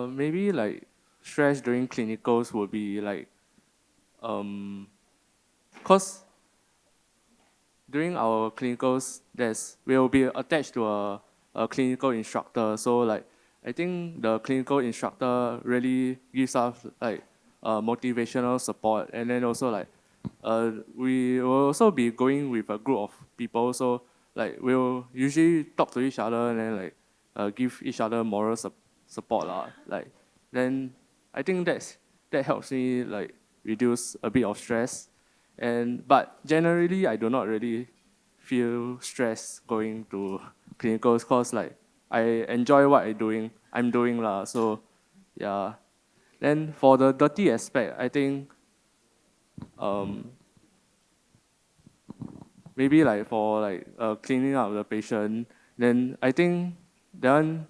Maybe like stress during clinicals would be like, cause during our clinicals, we'll be attached to a clinical instructor. So like, I think the clinical instructor really gives us like motivational support, and then also like, we will also be going with a group of people. So like, we'll usually talk to each other and then like give each other moral support lah. Like, then I think that helps me like reduce a bit of stress. But generally, I do not really feel stress going to clinicals because like I enjoy what I'm doing lah. So yeah. Then for the dirty aspect, I think maybe like for like cleaning up the patient, then I think that one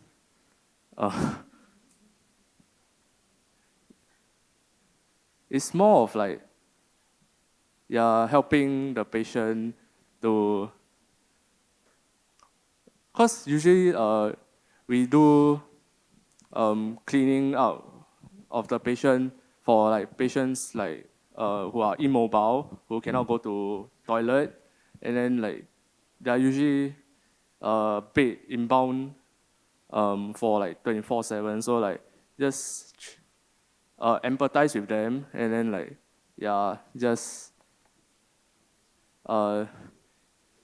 it's more of like helping the patient to, cause usually we do cleaning out of the patient for like patients like who are immobile, who cannot go to toilet, and then like they are usually paid inbound for like 24/7. So like just empathize with them, and then like just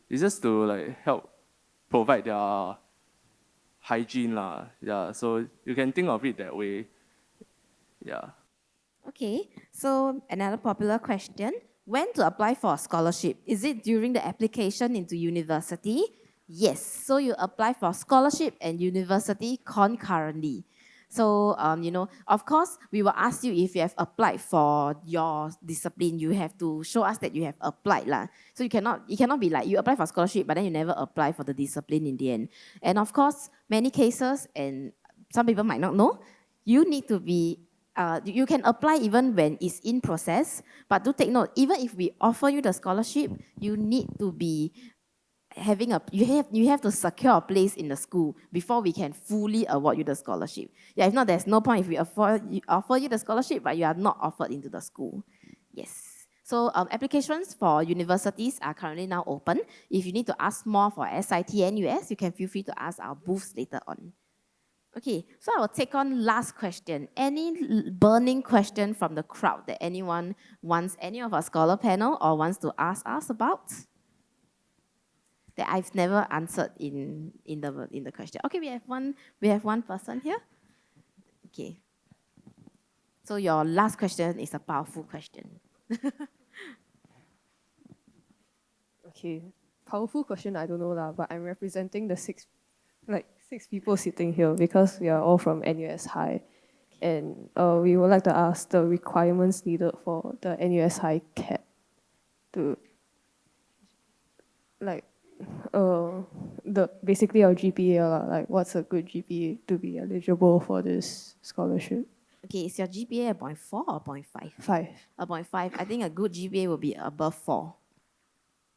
it's just to like help provide their hygiene lah. Yeah, so you can think of it that way. Yeah. Okay, so another popular question. When to apply for a scholarship? Is it during the application into university? Yes, so you apply for scholarship and university concurrently. So, of course, we will ask you if you have applied for your discipline. You have to show us that you have applied lah. So it cannot be like you apply for scholarship, but then you never apply for the discipline in the end. And of course, many cases, and some people might not know, you need to be you can apply even when it's in process, but do take note, even if we offer you the scholarship, you need to be you have to secure a place in the school before we can fully award you the scholarship. Yeah, if not, there's no point if we offer you the scholarship, but you are not offered into the school. Yes. So applications for universities are currently now open. If you need to ask more for SIT and US, you can feel free to ask our booths later on. Okay, so I will take on last question. Any burning question from the crowd that anyone wants any of our scholar panel or wants to ask us about? That I've never answered in the question. Okay, we have one person here. Okay. So your last question is a powerful question. Okay, powerful question, I don't know lah, but I'm representing the six people sitting here because we are all from NUS High. And we would like to ask the requirements needed for the NUS High CAP to, like, basically our GPA, like what's a good GPA to be eligible for this scholarship? Okay, is your GPA a 0.4 or 0.5? 5. A 0.5. I think a good GPA will be above 4.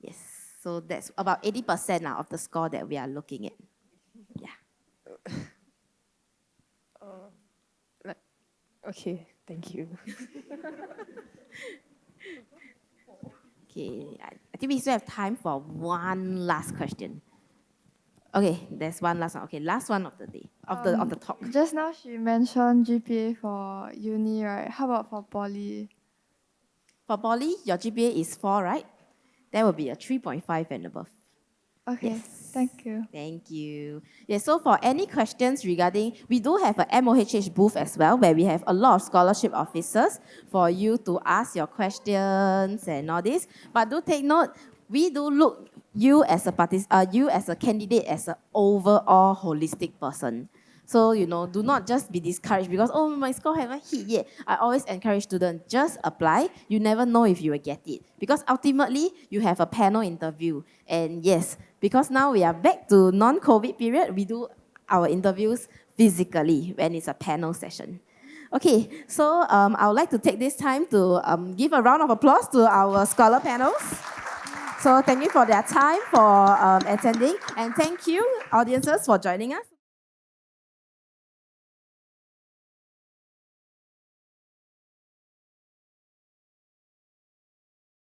Yes, so that's about 80% of the score that we are looking at. Yeah. Okay, thank you. Okay, I think we still have time for one last question. Okay, there's one last one. Okay, last one of the day, of the talk. Just now she mentioned GPA for uni, right? How about for poly? For poly, your GPA is 4, right? That will be a 3.5 and above. Okay, Yes. thank you. Thank you. Yeah, so for any questions regarding, we do have a MoH booth as well, where we have a lot of scholarship officers for you to ask your questions and all this. But do take note, we do look you as a candidate as an overall holistic person. So, do not just be discouraged because, oh, my score haven't hit yet. I always encourage students, just apply. You never know if you will get it. Because ultimately, you have a panel interview. And yes, because now we are back to non-COVID period, we do our interviews physically when it's a panel session. Okay, so I would like to take this time to give a round of applause to our scholar panels. So thank you for their time, for attending, and thank you, audiences, for joining us.